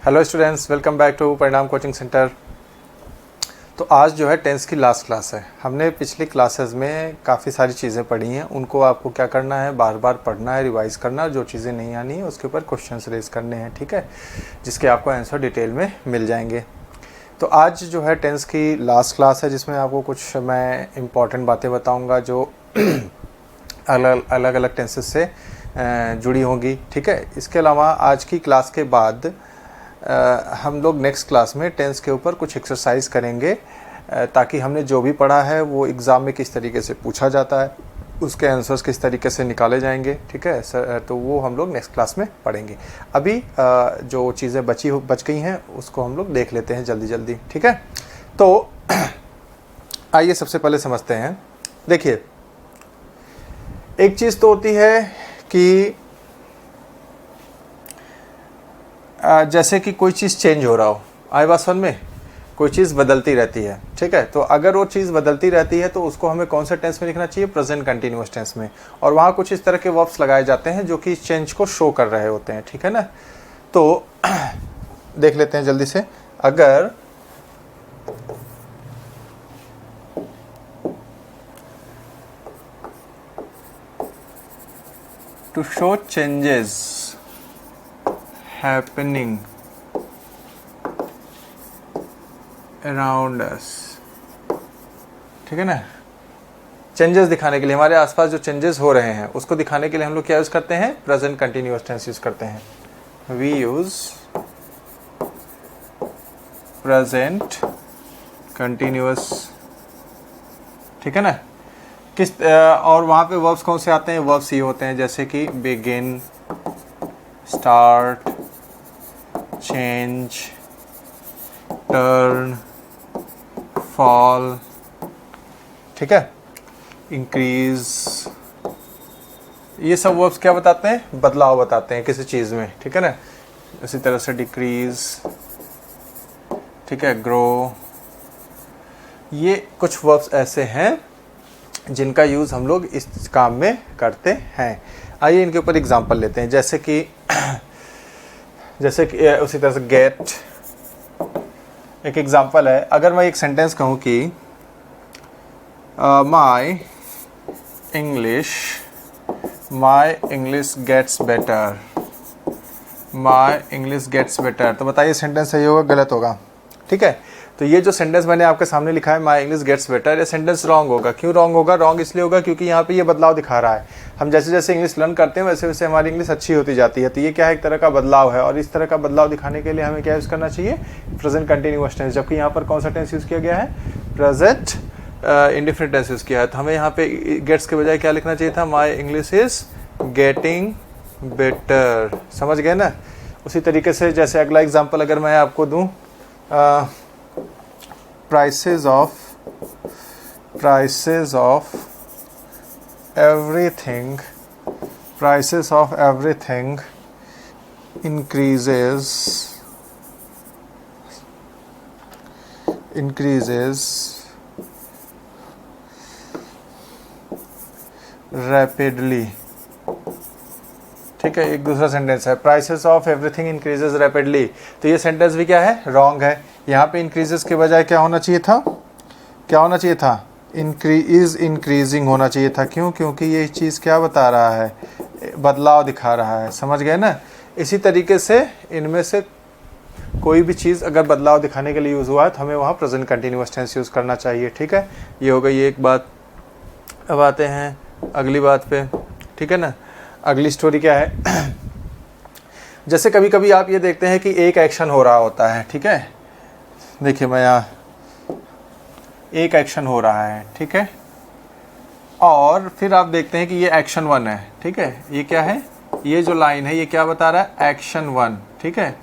Hello students, welcome back to Parinam coaching centre. तो आज जो है टेंस की लास्ट क्लास है। हमने पिछली क्लासेस में काफ़ी सारी चीज़ें पढ़ी हैं, उनको आपको क्या करना है, बार बार पढ़ना है, रिवाइज करना है। जो चीज़ें नहीं आनी है उसके ऊपर क्वेश्चंस रेज करने हैं, ठीक है, जिसके आपको आंसर डिटेल में मिल जाएंगे। तो आज जो है टेंस की लास्ट क्लास है, जिसमें आपको कुछ मैं इम्पॉर्टेंट बातें बताऊँगा जो अलग अलग टेंसेस से जुड़ी होंगी, ठीक है। इसके अलावा आज की क्लास के बाद हम लोग नेक्स्ट क्लास में टेंस के ऊपर कुछ एक्सरसाइज करेंगे, ताकि हमने जो भी पढ़ा है वो एग्ज़ाम में किस तरीके से पूछा जाता है, उसके आंसर्स किस तरीके से निकाले जाएंगे, ठीक है सर। तो वो हम लोग नेक्स्ट क्लास में पढ़ेंगे। अभी जो चीज़ें बच गई हैं उसको हम लोग देख लेते हैं जल्दी जल्दी, ठीक है। तो आइए सबसे पहले समझते हैं। देखिए, एक चीज़ तो होती है कि जैसे कि कोई चीज़ चेंज हो रहा हो, आए बात समझ में, कोई चीज़ बदलती रहती है, ठीक है। तो अगर वो चीज़ बदलती रहती है तो उसको हमें कौन से टेंस में लिखना चाहिए, प्रेजेंट कंटिन्यूअस टेंस में। और वहाँ कुछ इस तरह के वर्ब्स लगाए जाते हैं जो कि चेंज को शो कर रहे होते हैं, ठीक है ना। तो देख लेते हैं जल्दी से। अगर to show changes happening around us, ठीक है ना। चेंजेस दिखाने के लिए, हमारे आसपास जो चेंजेस हो रहे हैं उसको दिखाने के लिए हम लोग क्या यूज करते हैं, प्रेजेंट कंटिन्यूअस टेंस यूज करते हैं। वी यूज प्रेजेंट कंटिन्यूअस, ठीक है ना। और वहां पे वर्ब्स कौन से आते हैं, वर्ब्स ये होते हैं जैसे कि begin, start, change, turn, fall, ठीक है, इंक्रीज। ये सब वर्ब्स क्या बताते हैं, बदलाव बताते हैं किसी चीज़ में, ठीक है ना। इसी तरह से डिक्रीज, ठीक है, ग्रो। ये कुछ वर्ब्स ऐसे हैं जिनका यूज़ हम लोग इस काम में करते हैं। आइए इनके ऊपर एग्जांपल लेते हैं। जैसे कि उसी तरह से गेट एक एग्जांपल है। अगर मैं एक सेंटेंस कहूँ कि my English gets better, my English gets better, तो बताइए सेंटेंस सही होगा गलत होगा, ठीक है। तो ये जो सेंटेंस मैंने आपके सामने लिखा है, माई इंग्लिश गेट्स बेटर, ये सेंटेंस रॉन्ग होगा। क्यों रॉन्ग होगा, रॉन्ग इसलिए होगा क्योंकि यहाँ पे ये बदलाव दिखा रहा है। हम जैसे जैसे इंग्लिश लर्न करते हैं वैसे वैसे हमारी इंग्लिश अच्छी होती जाती है। तो ये क्या है, एक तरह का बदलाव है। और इस तरह का बदलाव दिखाने के लिए हमें क्या यूज़ करना चाहिए, प्रेजेंट कंटिन्यूअस टेंस। जबकि यहाँ पर कौन सा टेंस यूज़ किया गया है, प्रेजेंट इंडेफिनिट टेंस यूज़ किया है। तो हमें यहाँ पे गेट्स के बजाय क्या लिखना चाहिए था, my English is getting better. समझ गए ना। उसी तरीके से जैसे अगला एग्जाम्पल अगर मैं आपको दूँ, prices of everything increases rapidly, ठीक है। एक दूसरा सेंटेंस है, prices of everything increases rapidly. तो ये सेंटेंस भी क्या है, रॉन्ग है। यहाँ पे इंक्रीजेस के बजाय क्या होना चाहिए था, इंक्रीजिंग होना चाहिए था। क्यों, क्योंकि ये चीज़ क्या बता रहा है, बदलाव दिखा रहा है। समझ गए ना। इसी तरीके से इनमें से कोई भी चीज़ अगर बदलाव दिखाने के लिए यूज़ हुआ है तो हमें वहाँ प्रेजेंट कंटिन्यूअस टेंस यूज़ करना चाहिए, ठीक है। ये हो गई एक बात। अब आते हैं अगली बात पे, ठीक है ना। अगली स्टोरी क्या है, जैसे कभी कभी आप ये देखते हैं कि एक एक्शन हो रहा होता है, ठीक है। देखिए मैं यहाँ एक एक्शन हो रहा है, ठीक है। और फिर आप देखते हैं कि ये एक्शन 1 है, ठीक है। ये क्या है, ये जो लाइन है ये क्या बता रहा है, एक्शन 1, ठीक है।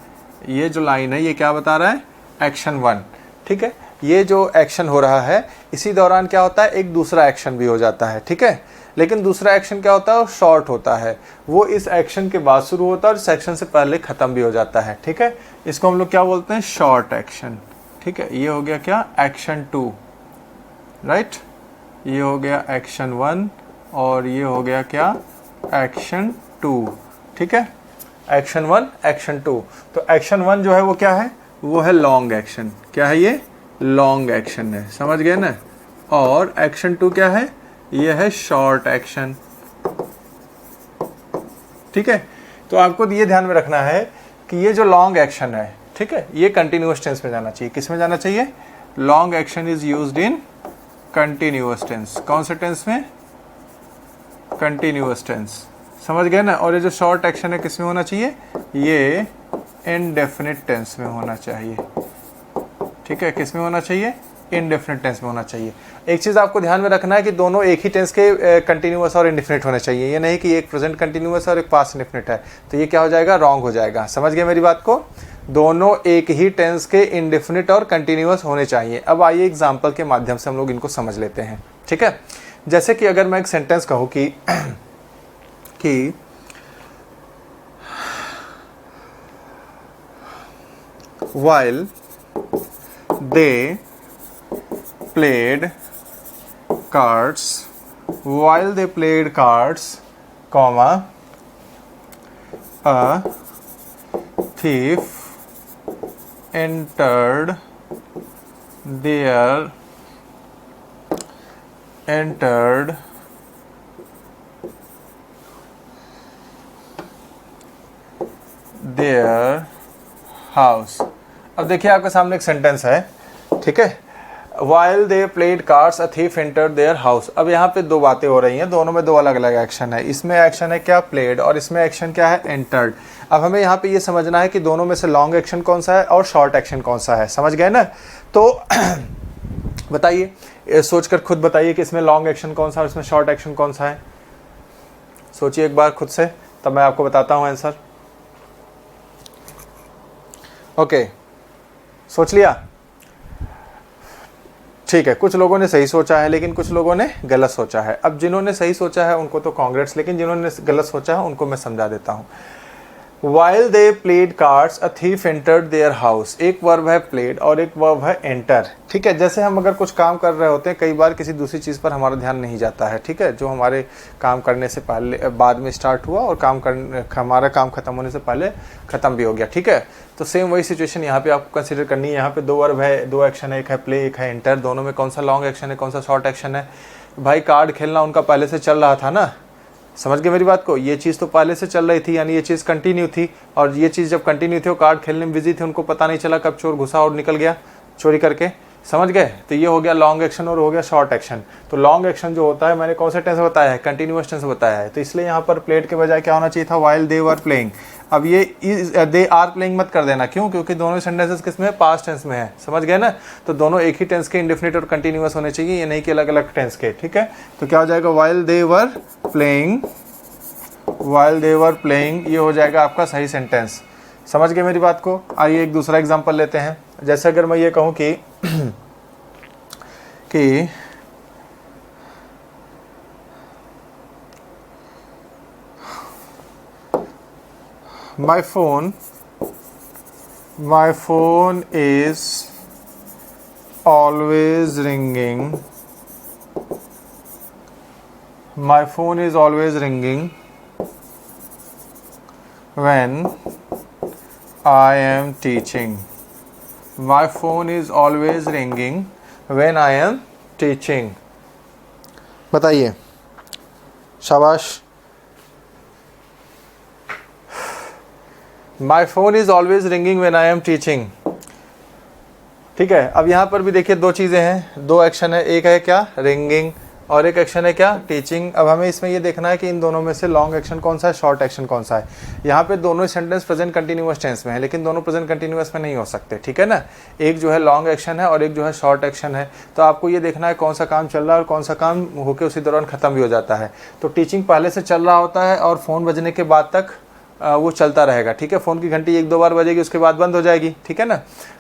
ये जो लाइन है ये क्या बता रहा है, एक्शन 1, ठीक है। ये जो एक्शन हो रहा है इसी दौरान क्या होता है, एक दूसरा एक्शन भी हो जाता है, ठीक है। लेकिन दूसरा एक्शन क्या होता है, वो शॉर्ट होता है। वो इस एक्शन के बाद शुरू होता है और इस एक्शन से पहले ख़त्म भी हो जाता है, ठीक है। इसको हम लोग क्या बोलते हैं, शॉर्ट एक्शन, ठीक है। ये हो गया क्या, एक्शन 2, राइट। ये हो गया एक्शन 1 और ये हो गया क्या, एक्शन 2, ठीक है। Action 1, action 2। तो एक्शन 1 जो है वो क्या है, वो है लॉन्ग एक्शन। क्या है ये, लॉन्ग एक्शन है, समझ गए ना। और एक्शन 2 क्या है, ये है शॉर्ट एक्शन। ठीक है, तो आपको ये ध्यान में रखना है कि ये जो लॉन्ग एक्शन है, ठीक है, ये कंटिन्यूअस टेंस में जाना चाहिए। किस में जाना चाहिए, long action is used in continuous tense. कौन से टेंस में, कंटिन्यूअस टेंस, समझ गए ना। और ये जो शॉर्ट एक्शन है किस में होना चाहिए, ये इनडेफिनिट टेंस में होना चाहिए। ठीक है, किस में होना चाहिए, इनडेफिनिट टेंस में होना चाहिए। एक चीज़ आपको ध्यान में रखना है कि दोनों एक ही टेंस के कंटिन्यूअस और इंडेफिनिट होने चाहिए। ये नहीं कि एक प्रेजेंट कंटिन्यूअस और एक पास्ट इंडेफिनिट है, तो ये क्या हो जाएगा, रॉन्ग हो जाएगा। समझ गए मेरी बात को, दोनों एक ही टेंस के इंडेफिनिट और कंटिन्यूअस होने चाहिए। अब आइए एग्जाम्पल के माध्यम से हम लोग इनको समझ लेते हैं। ठीक है, जैसे कि अगर मैं एक सेंटेंस कहूँ कि while they played cards, comma, a thief entered their house. अब देखिए आपके सामने एक सेंटेंस है, ठीक है, while they played cards a thief entered their house। अब यहाँ पे दो बातें हो रही हैं, दोनों में दो अलग अलग एक्शन है। इसमें एक्शन है क्या, played, और इसमें एक्शन क्या है, entered। अब हमें यहाँ पे ये समझना है कि दोनों में से लॉन्ग एक्शन कौन सा है और शॉर्ट एक्शन कौन सा है, समझ गए ना। तो बताइए, सोचकर खुद बताइए कि इसमें लॉन्ग एक्शन कौन सा है और इसमें शॉर्ट एक्शन कौन सा है। सोचिए एक बार खुद से, तब मैं आपको बताता हूँ आंसर। ओके, सोच लिया, ठीक है। कुछ लोगों ने सही सोचा है लेकिन कुछ लोगों ने गलत सोचा है। अब जिन्होंने सही सोचा है उनको तो कांग्रेट्स, लेकिन जिन्होंने गलत सोचा है उनको मैं समझा देता हूँ। While they played cards, a thief entered their house। एक वर्ब है played और एक वर्ब है enter। ठीक है, जैसे हम अगर कुछ काम कर रहे होते हैं, कई बार किसी दूसरी चीज़ पर हमारा ध्यान नहीं जाता है, ठीक है, जो हमारे काम करने से पहले बाद में स्टार्ट हुआ और हमारा काम खत्म होने से पहले ख़त्म भी हो गया। ठीक है, तो सेम वही सिचुएशन यहाँ पे आपको कंसिडर करनी है। यहाँ पे दो वर्ब है, दो एक्शन है, एक है प्ले, एक है एंटर। दोनों में कौन सा लॉन्ग एक्शन है, कौन सा शॉर्ट एक्शन है। भाई कार्ड खेलना उनका पहले से चल रहा था ना, समझ गए मेरी बात को। ये चीज़ तो पहले से चल रही थी, यानी ये चीज़ कंटिन्यू थी, और ये चीज़ जब कंटिन्यू थी वो कार्ड खेलने में बिजी थे, उनको पता नहीं चला कब चोर घुसा और निकल गया चोरी करके, समझ गए। तो ये हो गया लॉन्ग एक्शन और हो गया शॉर्ट एक्शन। तो लॉन्ग एक्शन जो होता है मैंने कौन से टेंस बताया है, कंटिन्यूअस टेंस बताया है। तो इसलिए यहाँ पर प्लेड के बजाय क्या होना चाहिए था, वाइल दे वर प्लेइंग। अब ये दे आर प्लेइंग मत कर देना, क्यों, क्योंकि दोनों सेंटेंसेस किस में है, पास्ट टेंस में है, समझ गए ना। तो दोनों एक ही टेंस के इंडेफिनिट और कंटिन्यूअस होने चाहिए, ये नहीं कि अलग अलग टेंस के। ठीक है, तो क्या हो जाएगा, while they were playing, while they were playing, ये हो जाएगा आपका सही सेंटेंस। समझ गए मेरी बात को। आइए एक दूसरा एग्जांपल लेते हैं। जैसे अगर मैं ये कहूँ कि my phone is always ringing, my phone is always ringing when I am teaching। My phone is always ringing when I am teaching। बताइए, शाबाश। My phone is always ringing when I am teaching। ठीक है, अब यहाँ पर भी देखिए दो चीज़ें हैं, दो एक्शन है, एक है क्या, रिंगिंग, और एक एक्शन है क्या, टीचिंग। अब हमें इसमें ये देखना है कि इन दोनों में से लॉन्ग एक्शन कौन सा है, शॉर्ट एक्शन कौन सा है। यहाँ पे दोनों सेंटेंस प्रेजेंट कंटिन्यूअस टेंस में है, लेकिन दोनों प्रेजेंट कंटिन्यूअस में नहीं हो सकते, ठीक है ना। एक जो है लॉन्ग एक्शन है और एक जो है शॉर्ट एक्शन है। तो आपको ये देखना है कौन सा काम चल रहा है और कौन सा काम होकर उसी दौरान ख़त्म भी हो जाता है। तो टीचिंग पहले से चल रहा होता है और फ़ोन बजने के बाद तक वो चलता रहेगा, ठीक है। फ़ोन की घंटी एक दो बार बजेगी, उसके बाद बंद हो जाएगी, ठीक है ना।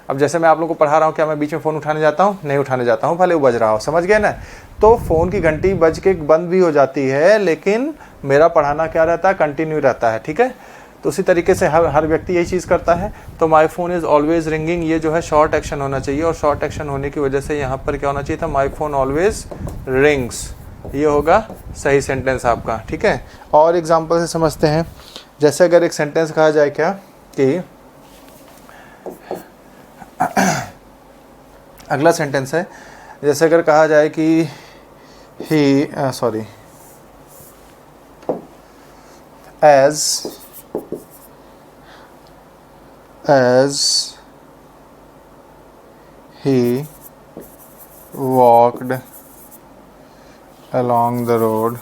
अब जैसे मैं आप लोगों को पढ़ा रहा हूँ, क्या मैं बीच में फ़ोन उठाने जाता हूँ, नहीं उठाने जाता हूँ, भले वो बज रहा हो, समझ गए ना। तो फ़ोन की घंटी बज के बंद भी हो जाती है, लेकिन मेरा पढ़ाना क्या रहता है, कंटिन्यू रहता है, ठीक है। तो उसी तरीके से हर व्यक्ति यही चीज़ करता है। तो my phone is always ringing, ये जो है शॉर्ट एक्शन होना चाहिए, और शॉर्ट एक्शन होने की वजह से यहाँ पर क्या होना चाहिए था, माई फ़ोन ऑलवेज़ रिंग्स, ये होगा सही सेंटेंस आपका, ठीक है। और एग्जाम्पल से समझते हैं। जैसे अगर एक सेंटेंस कहा जाए क्या कि अगला सेंटेंस है, जैसे अगर कहा जाए कि ही as he walked along the road,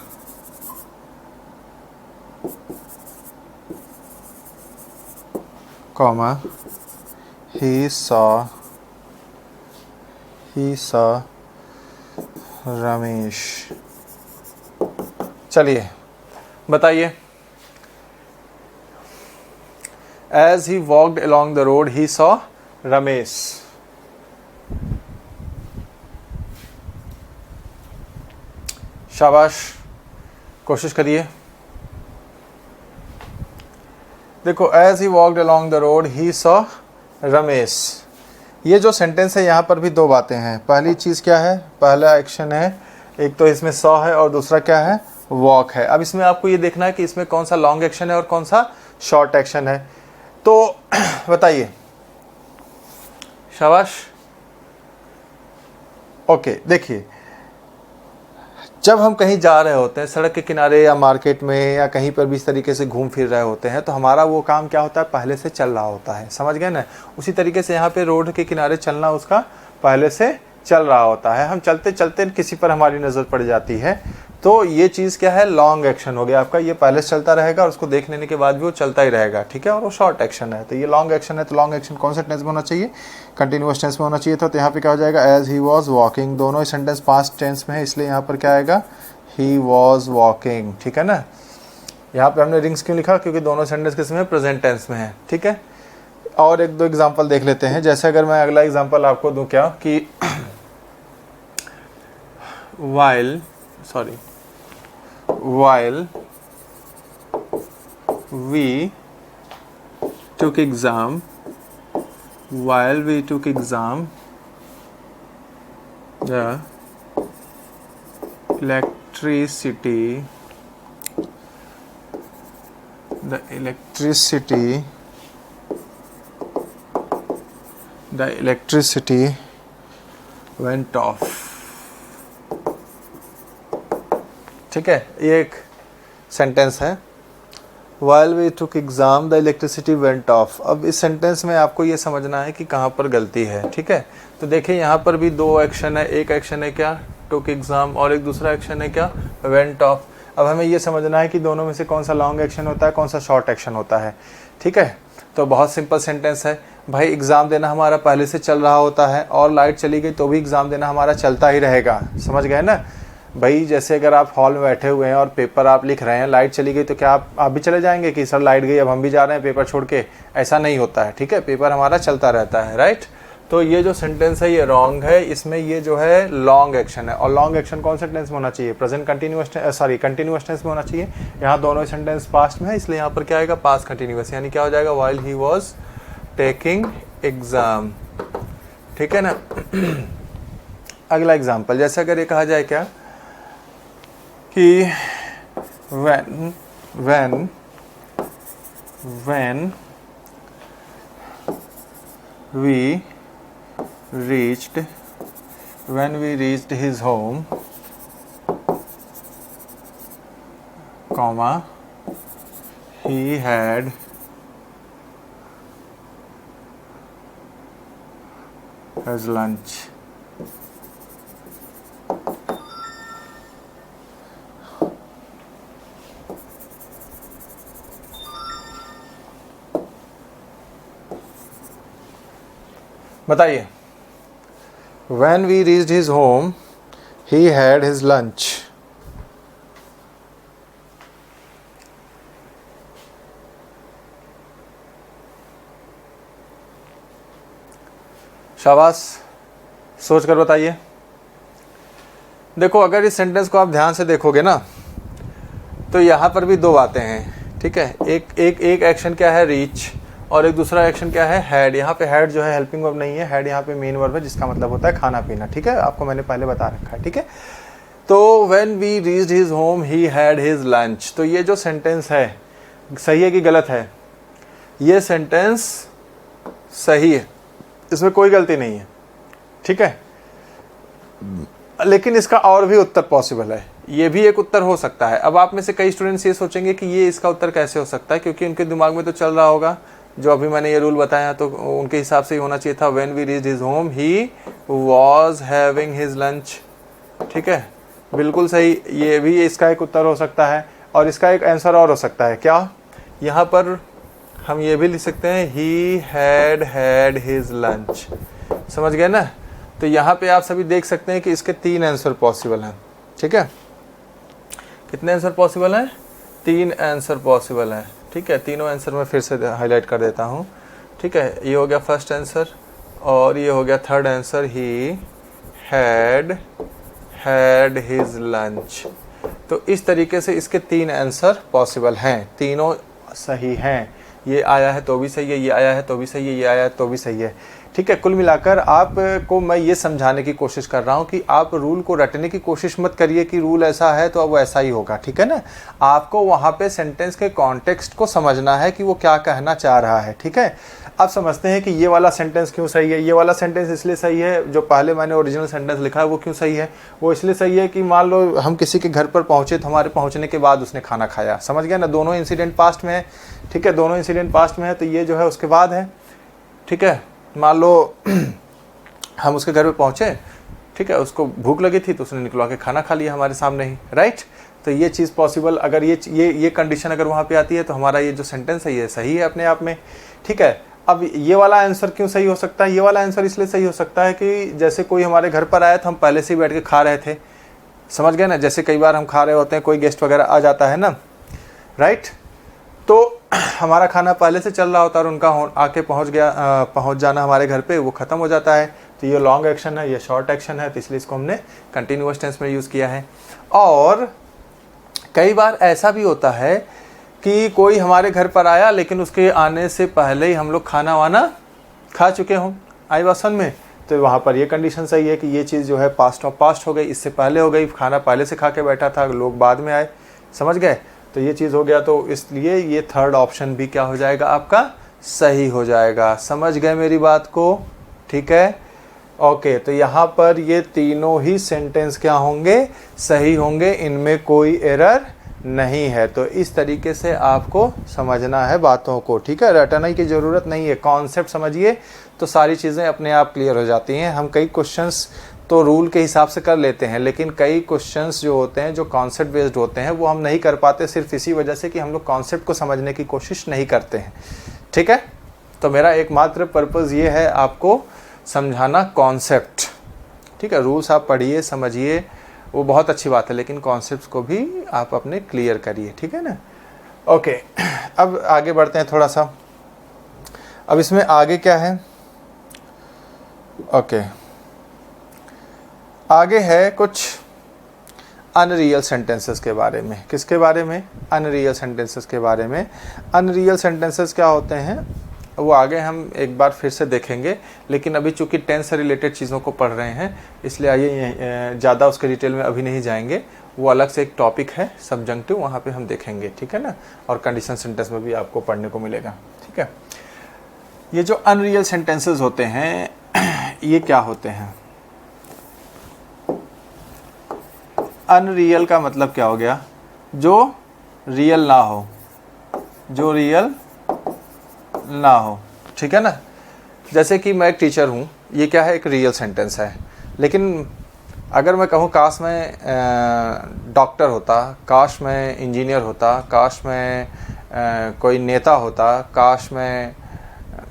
comma, he saw Ramesh. चलिए बताइए, as he walked along the road he saw Ramesh. शाबाश, कोशिश करिए। देखो, as he walked along the road he saw Ramesh. ये जो सेंटेंस है यहाँ पर भी दो बातें हैं। पहली चीज़ क्या है, पहला एक्शन है, एक तो इसमें सॉ है और दूसरा क्या है, वॉक है। अब इसमें आपको ये देखना है कि इसमें कौन सा लॉन्ग एक्शन है और कौन सा शॉर्ट एक्शन है। तो बताइए, शाबाश। ओके, देखिए, जब हम कहीं जा रहे होते हैं, सड़क के किनारे या मार्केट में या कहीं पर भी इस तरीके से घूम फिर रहे होते हैं, तो हमारा वो काम क्या होता है, पहले से चल रहा होता है। समझ गए ना? उसी तरीके से यहाँ पे रोड के किनारे चलना उसका पहले से चल रहा होता है। हम चलते चलते किसी पर हमारी नज़र पड़ जाती है, तो ये चीज़ क्या है, लॉन्ग एक्शन हो गया आपका। ये पहले से चलता रहेगा और उसको देख लेने के बाद भी वो चलता ही रहेगा, ठीक है। और वो शॉर्ट एक्शन है, तो ये लॉन्ग एक्शन है। तो लॉन्ग एक्शन कौन सा टेंस में होना चाहिए, कंटिन्यूअस टेंस में होना चाहिए था। तो यहाँ पे क्या हो जाएगा, एज ही वॉज वॉकिंग। दोनों ही सेंटेंस पास्ट टेंस में है, इसलिए यहाँ पर क्या आएगा, ही वॉज वॉकिंग, ठीक है ना। यहाँ पे हमने रिंग्स क्यों लिखा, क्योंकि दोनों सेंटेंस किस में, प्रेजेंट टेंस में है, ठीक है। और एक दो एग्जांपल देख लेते हैं। जैसे अगर मैं अगला एग्जांपल आपको दूं क्या कि while we took exam, the electricity went off। ठीक है, ये एक सेंटेंस है, while we took exam the electricity went off। अब इस सेंटेंस में आपको ये समझना है कि कहाँ पर गलती है, ठीक है। तो देखिए, यहाँ पर भी दो एक्शन है, एक एक्शन है क्या, took exam, और एक दूसरा एक्शन है क्या, went off। अब हमें ये समझना है कि दोनों में से कौन सा लॉन्ग एक्शन होता है, कौन सा शॉर्ट एक्शन होता है, ठीक है। तो बहुत सिंपल सेंटेंस है भाई, एग्ज़ाम देना हमारा पहले से चल रहा होता है और लाइट चली गई तो भी एग्ज़ाम देना हमारा चलता ही रहेगा। समझ गए ना भाई? जैसे अगर आप हॉल में बैठे हुए हैं और पेपर आप लिख रहे हैं, लाइट चली गई तो क्या आप भी चले जाएंगे कि सर लाइट गई अब हम भी जा रहे हैं पेपर छोड़ के? ऐसा नहीं होता है, ठीक है। पेपर हमारा चलता रहता है, राइट। तो ये जो सेंटेंस है ये रॉन्ग है, इसमें ये जो है लॉन्ग एक्शन है। और लॉन्ग एक्शन कौन सा टेंस में होना चाहिए, प्रेजेंट कंटिन्यूअस कंटिन्यूअस टेंस में होना चाहिए। यहाँ दोनों सेंटेंस पास्ट में है, इसलिए यहाँ पर क्या आएगा, पास्ट कंटिन्यूअस, यानी क्या हो जाएगा, while he was taking exam, ठीक है ना। अगला एग्जाम्पल, जैसे अगर ये कहा जाए क्या कि when we reached his home, comma, he had his lunch। बताइए, when we reached his home he had his lunch। शाबाश, सोच कर बताइए। देखो, अगर इस सेंटेंस को आप ध्यान से देखोगे ना, तो यहाँ पर भी दो बातें हैं, ठीक है। एक एक्शन क्या है, रीच, और एक दूसरा एक्शन क्या है, हैड। यहाँ पे हैड जो है हेल्पिंग वर्ब नहीं है, हैड यहाँ पे मेन वर्ब है, जिसका मतलब होता है खाना पीना, ठीक है। आपको मैंने पहले बता रखा है, ठीक है। तो when we reached his home he had his lunch. तो ये जो सेंटेंस है, सही है कि गलत है? ये सेंटेंस सही है, इसमें कोई गलती नहीं है, ठीक है। लेकिन इसका और भी उत्तर पॉसिबल है, ये भी एक उत्तर हो सकता है। अब आप में से कई स्टूडेंट्स ये सोचेंगे कि ये इसका उत्तर कैसे हो सकता है, क्योंकि उनके दिमाग में तो चल रहा होगा जो अभी मैंने ये रूल बताया, तो उनके हिसाब से ही होना चाहिए था। When we reached his home he was having his lunch, ठीक है, बिल्कुल सही। ये भी इसका एक उत्तर हो सकता है। और इसका एक आंसर और हो सकता है, क्या? यहाँ पर हम ये भी लिख सकते हैं ही हैड हिज लंच, समझ गए ना। तो यहाँ पे आप सभी देख सकते हैं कि इसके 3 आंसर पॉसिबल हैं, ठीक है। कितने आंसर पॉसिबल हैं? 3 आंसर पॉसिबल हैं, ठीक है। तीनों आंसर मैं फिर से हाईलाइट कर देता हूँ, ठीक है। ये हो गया फर्स्ट आंसर और ये हो गया third answer, he had his lunch. तो इस तरीके से इसके 3 आंसर पॉसिबल हैं, तीनों सही हैं। ये आया है तो भी सही है, ये आया है तो भी सही है, ये आया है तो भी सही है, ठीक है। कुल मिलाकर आपको मैं ये समझाने की कोशिश कर रहा हूँ कि आप रूल को रटने की कोशिश मत करिए कि रूल ऐसा है तो अब वो ऐसा ही होगा, ठीक है ना। आपको वहाँ पे सेंटेंस के कॉन्टेक्स्ट को समझना है कि वो क्या कहना चाह रहा है, ठीक है। अब समझते हैं कि ये वाला सेंटेंस क्यों सही है। ये वाला सेंटेंस इसलिए सही है, जो पहले मैंने ओरिजिनल सेंटेंस लिखा है वो क्यों सही है? वो इसलिए सही है कि मान लो हम किसी के घर पर पहुँचे तो हमारे पहुँचने के बाद उसने खाना खाया, समझ गया ना। दोनों इंसिडेंट पास्ट में है, ठीक है, दोनों इंसिडेंट पास्ट में है, तो ये जो है उसके बाद है, ठीक है। मान लो हम उसके घर पे पहुँचे, ठीक है, उसको भूख लगी थी तो उसने निकलवा के खाना खा लिया हमारे सामने ही, राइट। तो ये चीज़ पॉसिबल, अगर ये कंडीशन अगर वहाँ पे आती है तो हमारा ये जो सेंटेंस है ये सही है अपने आप में, ठीक है। अब ये वाला आंसर क्यों सही हो सकता है? ये वाला आंसर इसलिए सही हो सकता है कि जैसे कोई हमारे घर पर आया तो हम पहले से ही बैठ के खा रहे थे, समझ गए ना। जैसे कई बार हम खा रहे होते हैं, कोई गेस्ट वगैरह आ जाता है ना, राइट, तो हमारा खाना पहले से चल रहा होता है और उनका आके पहुंच जाना हमारे घर पे वो ख़त्म हो जाता है। तो ये लॉन्ग एक्शन है, ये शॉर्ट एक्शन है, तो इसलिए इसको हमने कंटिन्यूअस टेंस में यूज़ किया है। और कई बार ऐसा भी होता है कि कोई हमारे घर पर आया लेकिन उसके आने से पहले ही हम लोग खाना वाना खा चुके हों, आई बात समझ में। तो वहाँ पर ये कंडीशन सही है कि ये चीज़ जो है पास्ट ऑफ पास्ट हो गई, इससे पहले हो गई, खाना पहले से खा के बैठा था, लोग बाद में आए, समझ गए। तो ये चीज़ हो गया, तो इसलिए ये थर्ड ऑप्शन भी क्या हो जाएगा आपका? सही हो जाएगा। समझ गए मेरी बात को, ठीक है, ओके। तो यहाँ पर ये तीनों ही सेंटेंस क्या होंगे? सही होंगे, इनमें कोई एरर नहीं है। तो इस तरीके से आपको समझना है बातों को, ठीक है। रटने की ज़रूरत नहीं है, कॉन्सेप्ट समझिए तो सारी चीज़ें अपने आप क्लियर हो जाती हैं। हम कई क्वेश्चंस तो रूल के हिसाब से कर लेते हैं, लेकिन कई क्वेश्चंस जो होते हैं जो कॉन्सेप्ट बेस्ड होते हैं वो हम नहीं कर पाते, सिर्फ इसी वजह से कि हम लोग कॉन्सेप्ट को समझने की कोशिश नहीं करते हैं, ठीक है। तो मेरा एकमात्र पर्पज़ ये है आपको समझाना कॉन्सेप्ट, ठीक है। रूल्स आप पढ़िए, समझिए, वो बहुत अच्छी बात है, लेकिन कॉन्सेप्ट्स को भी आप अपने क्लियर करिए, ठीक है ना। ओके, अब आगे बढ़ते हैं थोड़ा सा। अब इसमें आगे क्या है? ओके, आगे है कुछ अनरियल सेंटेंसेस के बारे में। किसके बारे में? अनरियल सेंटेंसेस के बारे में। अनरियल सेंटेंसेस क्या होते हैं वो आगे हम एक बार फिर से देखेंगे, लेकिन अभी चूंकि टेंस से रिलेटेड चीज़ों को पढ़ रहे हैं इसलिए आइए ज़्यादा उसके डिटेल में अभी नहीं जाएंगे। वो अलग से एक टॉपिक है सब्जंक्टिव, वहाँ पे हम देखेंगे, ठीक है ना। और कंडीशन सेंटेंस में भी आपको पढ़ने को मिलेगा, ठीक है। ये जो अनरियल सेंटेंसेस होते हैं ये क्या होते हैं? अनरियल का मतलब क्या हो गया? जो रियल ना हो, जो रियल ना हो, ठीक है ना। जैसे कि मैं एक टीचर हूँ, ये क्या है? एक रियल सेंटेंस है। लेकिन अगर मैं कहूँ काश मैं डॉक्टर होता, काश मैं इंजीनियर होता, काश मैं कोई नेता होता, काश मैं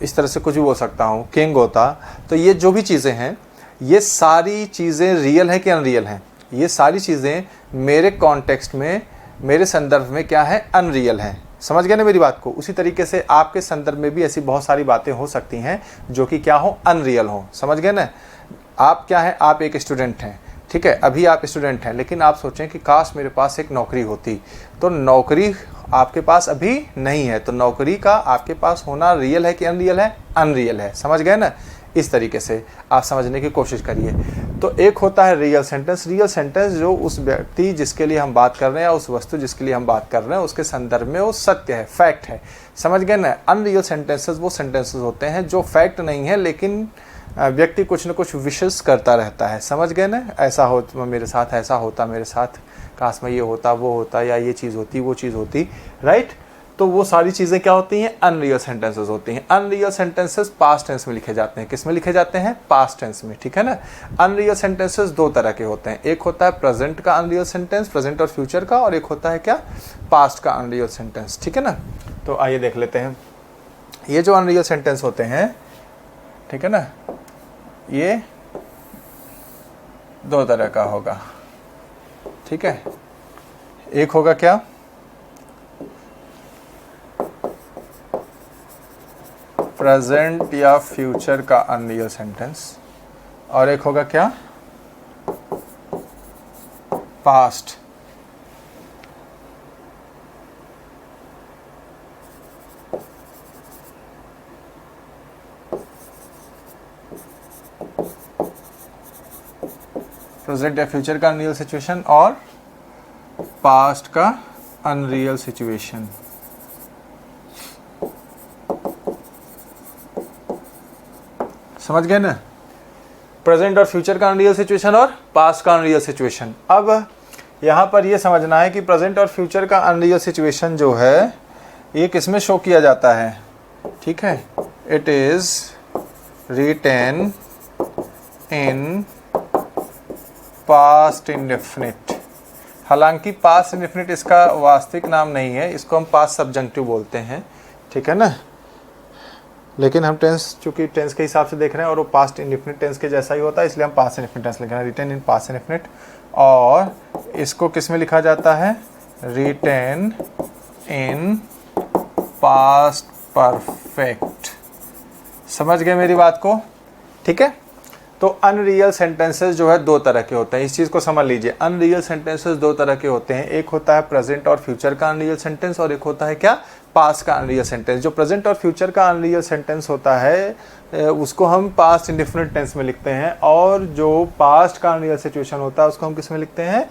इस तरह से कुछ भी बोल सकता हूँ, किंग होता, तो ये जो भी चीज़ें हैं ये सारी चीज़ें रियल हैं कि अनरियल हैं? ये सारी चीज़ें मेरे कॉन्टेक्स्ट में, मेरे संदर्भ में क्या है? अनरियल हैं। समझ गए ना मेरी बात को? उसी तरीके से आपके संदर्भ में भी ऐसी बहुत सारी बातें हो सकती हैं जो कि क्या हो? अनरियल हो। समझ गए ना? आप क्या है? आप एक स्टूडेंट हैं, ठीक है, अभी आप स्टूडेंट हैं, लेकिन आप सोचें कि काश मेरे पास एक नौकरी होती, तो नौकरी आपके पास अभी नहीं है, तो नौकरी का आपके पास होना रियल है कि अनरियल है? अनरियल है। समझ गए ना? इस तरीके से आप समझने की कोशिश करिए। तो एक होता है रियल सेंटेंस जो उस व्यक्ति जिसके लिए हम बात कर रहे हैं या उस वस्तु जिसके लिए हम बात कर रहे हैं उसके संदर्भ में वो सत्य है, फैक्ट है। समझ गए ना। अनरियल सेंटेंसेस वो सेंटेंसेस होते हैं जो फैक्ट नहीं है लेकिन व्यक्ति कुछ न कुछ विशेष करता रहता है। समझ गए ना, ऐसा हो मेरे साथ, ऐसा होता मेरे साथ, काश में ये होता वो होता, या ये चीज़ होती वो चीज़ होती, राइट। तो वो सारी चीज़ें क्या होती हैं, अनरियल सेंटेंसेस होती हैं। अनरियल सेंटेंसेस पास्ट टेंस में लिखे जाते हैं। किस में लिखे जाते हैं, पास्ट टेंस में, ठीक है ना। अनरियल सेंटेंसेस दो तरह के होते हैं, एक होता है प्रेजेंट का अनरियल सेंटेंस, प्रेजेंट और फ्यूचर का, और एक होता है क्या, पास्ट का अनरियल सेंटेंस, ठीक है ना। तो आइए देख लेते हैं ये जो अनरियल सेंटेंस होते हैं, ठीक है ना, ये दो तरह का होगा, ठीक है। एक होगा क्या, प्रेजेंट या फ्यूचर का अनरियल सेंटेंस, और एक होगा क्या, पास्ट। प्रेजेंट या फ्यूचर का अनरियल सिचुएशन और पास्ट का अनरियल सिचुएशन। समझ गए ना, प्रेजेंट और फ्यूचर का अनरियल सिचुएशन और पास्ट का अनरियल सिचुएशन। अब यहाँ पर ये समझना है कि प्रेजेंट और फ्यूचर का अनरियल सिचुएशन जो है ये किसमें शो किया जाता है, ठीक है। It is written in past indefinite. हालांकि पास्ट इंडेफिनिट इसका वास्तविक नाम नहीं है, इसको हम पास्ट सब्जंक्टिव बोलते हैं, ठीक है ना। लेकिन हम टेंस चूंकि टेंस के हिसाब से देख रहे हैं और वो पास्ट इंडेफिनिट टेंस के जैसा ही होता है, इसलिए हम पास्ट इंडेफिनिट टेंस लिख रहे हैं, रिटेन इन पास्ट इंडेफिनिट। और इसको किस में लिखा जाता है, रिटेन इन पास्ट परफेक्ट। समझ गए मेरी बात को, ठीक है। तो अनरियल सेंटेंसेस जो है दो तरह के होते हैं, इस चीज़ को समझ लीजिए। अनरियल सेंटेंसेस दो तरह के होते हैं, एक होता है प्रेजेंट और फ्यूचर का अनरियल सेंटेंस, और एक होता है क्या, पास्ट का अनरियल सेंटेंस। जो प्रेजेंट और फ्यूचर का अनरियल सेंटेंस होता है उसको हम पास्ट इंडेफिनिट टेंस में लिखते हैं, और जो पास्ट का अनरियल सिचुएशन होता है उसको हम किस में लिखते हैं,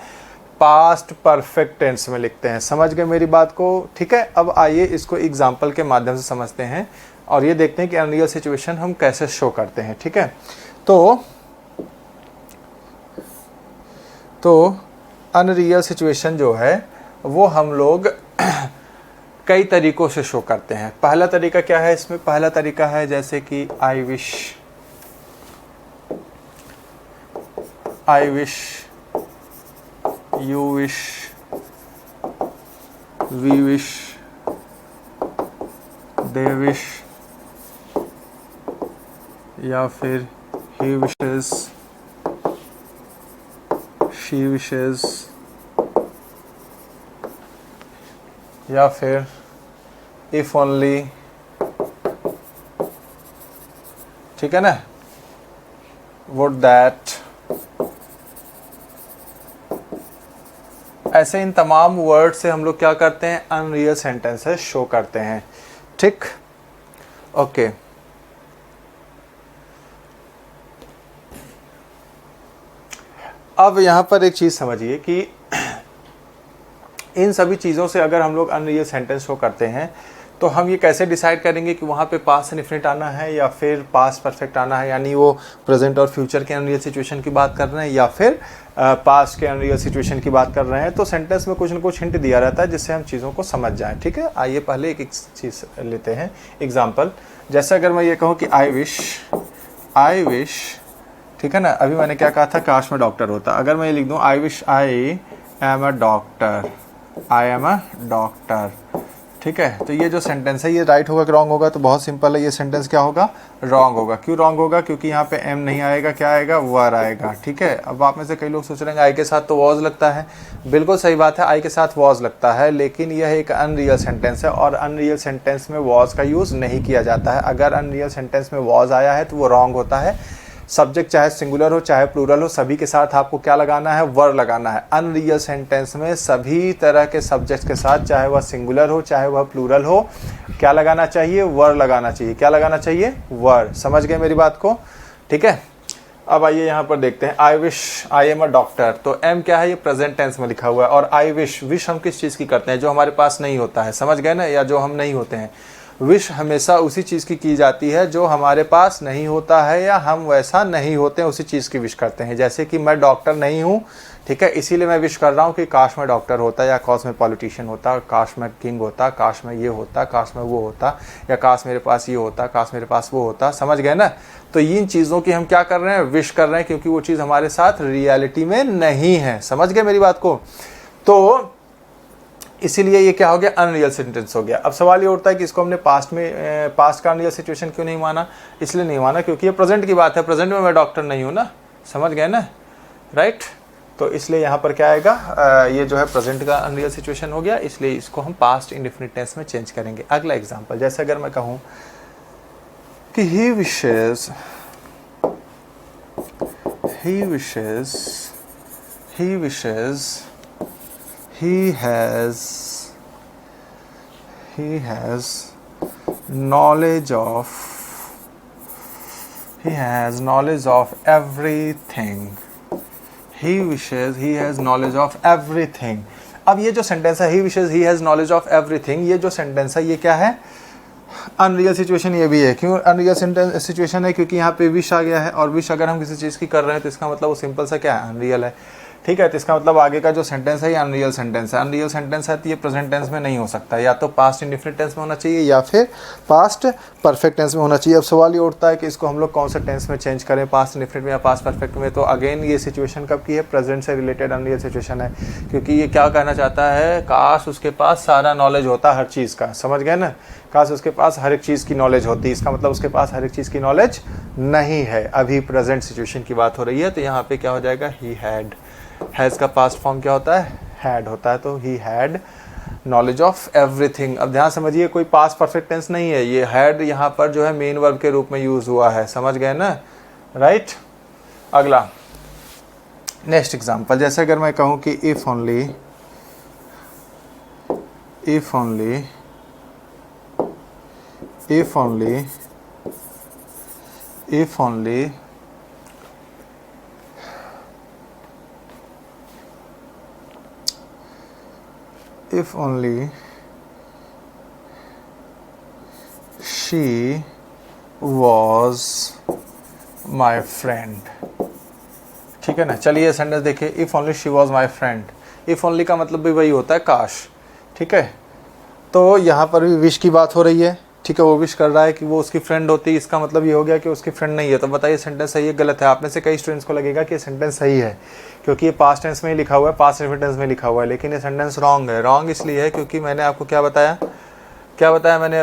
पास्ट परफेक्ट टेंस में लिखते हैं। समझ गए मेरी बात को, ठीक है। अब आइए इसको एग्जाम्पल के माध्यम से समझते हैं और ये देखते हैं कि अनरियल सिचुएशन हम कैसे शो करते हैं, ठीक है। तो अनरियल सिचुएशन जो है वो हम लोग कई तरीकों से शो करते हैं। पहला तरीका क्या है इसमें, पहला तरीका है जैसे कि I wish, you wish, we wish, they wish, या फिर he wishes, she wishes, या फिर if only, ठीक है ना, would that। ऐसे इन तमाम वर्ड से हम लोग क्या करते हैं, अनरियल सेंटेंसेस शो करते हैं, ठीक, ओके। अब यहाँ पर एक चीज़ समझिए कि इन सभी चीज़ों से अगर हम लोग अनरियल सेंटेंस शो करते हैं तो हम ये कैसे डिसाइड करेंगे कि वहाँ पे पास्ट इंडेफिनिट आना है या फिर पास्ट परफेक्ट आना है, यानी वो प्रेजेंट और फ्यूचर के अनरियल सिचुएशन की बात कर रहे हैं या फिर पास्ट के अनरियल सिचुएशन की बात कर रहे हैं। तो सेंटेंस में कुछ न कुछ हिंट दिया रहता है जिससे हम चीज़ों को समझ जाएं, ठीक है। आइए पहले एक चीज़ लेते हैं एग्जाम्पल। जैसे अगर मैं ये कहूँ कि आई विश, ठीक है ना, अभी मैंने क्या कहा था, काश मैं डॉक्टर होता। अगर मैं ये लिख दूँ I wish I am a doctor, ठीक है। तो ये जो सेंटेंस है ये राइट होगा कि रॉन्ग होगा, तो बहुत सिंपल है, ये सेंटेंस क्या होगा, रॉन्ग होगा। क्यों रॉन्ग होगा, क्योंकि यहाँ पे एम नहीं आएगा, क्या आएगा, वर आएगा, ठीक है। अब आप में से कई लोग सोच रहे हैं आई के साथ तो वॉज लगता है, बिल्कुल सही बात है, आई के साथ वॉज लगता है, लेकिन यह एक अनरियल सेंटेंस है और अनरियल सेंटेंस में वॉज का यूज़ नहीं किया जाता है। अगर अनरियल सेंटेंस में वॉज आया है तो वो रॉन्ग होता है। सब्जेक्ट चाहे सिंगुलर हो चाहे प्लूरल हो, सभी के साथ आपको क्या लगाना है, वर लगाना है। अनरियल सेंटेंस में सभी तरह के सब्जेक्ट के साथ, चाहे वह सिंगुलर हो चाहे वह प्लूरल हो, क्या लगाना चाहिए, वर लगाना चाहिए। क्या लगाना चाहिए, वर। समझ गए मेरी बात को, ठीक है। अब आइए यहाँ पर देखते हैं, I wish I am a doctor. तो एम क्या है, ये प्रेजेंट टेंस में लिखा हुआ है। और आई विश हम किस चीज़ की करते हैं, जो हमारे पास नहीं होता है, समझ गए ना, या जो हम नहीं होते हैं। विश हमेशा उसी चीज़ की जाती है जो हमारे पास नहीं होता है या हम वैसा नहीं होते हैं, उसी चीज़ की विश करते हैं। जैसे कि मैं डॉक्टर नहीं हूँ, ठीक है, इसीलिए मैं विश कर रहा हूँ कि काश मैं डॉक्टर होता, या काश मैं पॉलिटिशियन होता, काश मैं किंग होता, काश मैं ये होता, काश मैं वो होता, या काश मेरे पास ये होता, काश मेरे पास वो होता। समझ गए ना। तो इन चीज़ों की हम क्या कर रहे हैं, विश कर रहे हैं, क्योंकि वो चीज़ हमारे साथ रियलिटी में नहीं है। समझ गए मेरी बात को। तो इसीलिए ये क्या हो गया, अनरियल सेंटेंस हो गया। अब सवाल ये उठता है कि इसको हमने पास्ट का अनरियल सिचुएशन क्यों नहीं माना। इसलिए नहीं माना क्योंकि ये प्रेजेंट की बात है, प्रेजेंट में मैं डॉक्टर नहीं हूँ ना, समझ गए ना, राइट। तो इसलिए यहाँ पर क्या आएगा, ये जो है प्रेजेंट का अनरियल सिचुएशन हो गया, इसलिए इसको हम पास्ट इंडेफिनिट टेंस में चेंज करेंगे। अगला एग्जांपल, जैसे अगर मैं कहूँ कि he wishes he has knowledge of everything. He wishes he has knowledge of everything. अब ये जो सेंटेंस है, he wishes he has knowledge of everything, ये जो सेंटेंस है ये क्या है, अनरियल सिचुएशन ये भी है। क्यों अनरियल सिचुएशन है, क्योंकि यहाँ पे विश आ गया है, और विश अगर हम किसी चीज़ की कर रहे हैं तो इसका मतलब वो सिंपल सा क्या है, अनरियल है, ठीक है। तो इसका मतलब आगे का जो सेंटेंस है ये अनरियल सेंटेंस है। अनरियल सेंटेंस है तो ये प्रेजेंट टेंस में नहीं हो सकता, या तो पास्ट इंडेफिनिट टेंस में होना चाहिए या फिर पास्ट परफेक्ट टेंस में होना चाहिए। अब सवाल ये उठता है कि इसको हम लोग कौन से टेंस में चेंज करें, पास्ट इंडेफिनिट में या पास्ट परफेक्ट में। तो अगेन ये सिचुएशन कब की है, प्रेजेंट से रिलेटेड अनरियल सिचुएशन है, क्योंकि ये क्या कहना चाहता है, काश उसके पास सारा नॉलेज होता हर चीज़ का। समझ गए ना, काश उसके पास हर एक चीज़ की नॉलेज होती, इसका मतलब उसके पास हर एक चीज़ की नॉलेज नहीं है। अभी प्रेजेंट सिचुएशन की बात हो रही है, तो यहाँ पे क्या हो जाएगा, ही हैज़ का पास्ट फॉर्म क्या होता है, हैड होता है। तो he had knowledge of everything. अब ध्यान समझिए, कोई पास्ट परफेक्ट टेंस नहीं है, ये हैड यहाँ पर जो है मेन वर्ब के रूप में यूज हुआ है। समझ गए ना, राइट। अगला नेक्स्ट एग्जांपल, जैसे अगर मैं कहूँ कि if only she was my friend, ठीक है ना। चलिए सेंटेंस देखिए, if only she was my friend. If only का मतलब भी वही होता है, काश, ठीक है। तो यहाँ पर भी विश की बात हो रही है, ठीक है, वो विश कर रहा है कि वो उसकी फ्रेंड होती, इसका मतलब ये हो गया कि उसकी फ्रेंड नहीं है। तो बताइए सेंटेंस सही है गलत है। आप में से कई स्टूडेंट्स को लगेगा कि सेंटेंस सही है, क्योंकि ये पास्ट टेंस में ही लिखा हुआ है, पास्ट परफेक्ट टेंस में लिखा हुआ है, लेकिन ये सेंटेंस रॉन्ग है। रॉन्ग इसलिए है क्योंकि मैंने आपको क्या बताया मैंने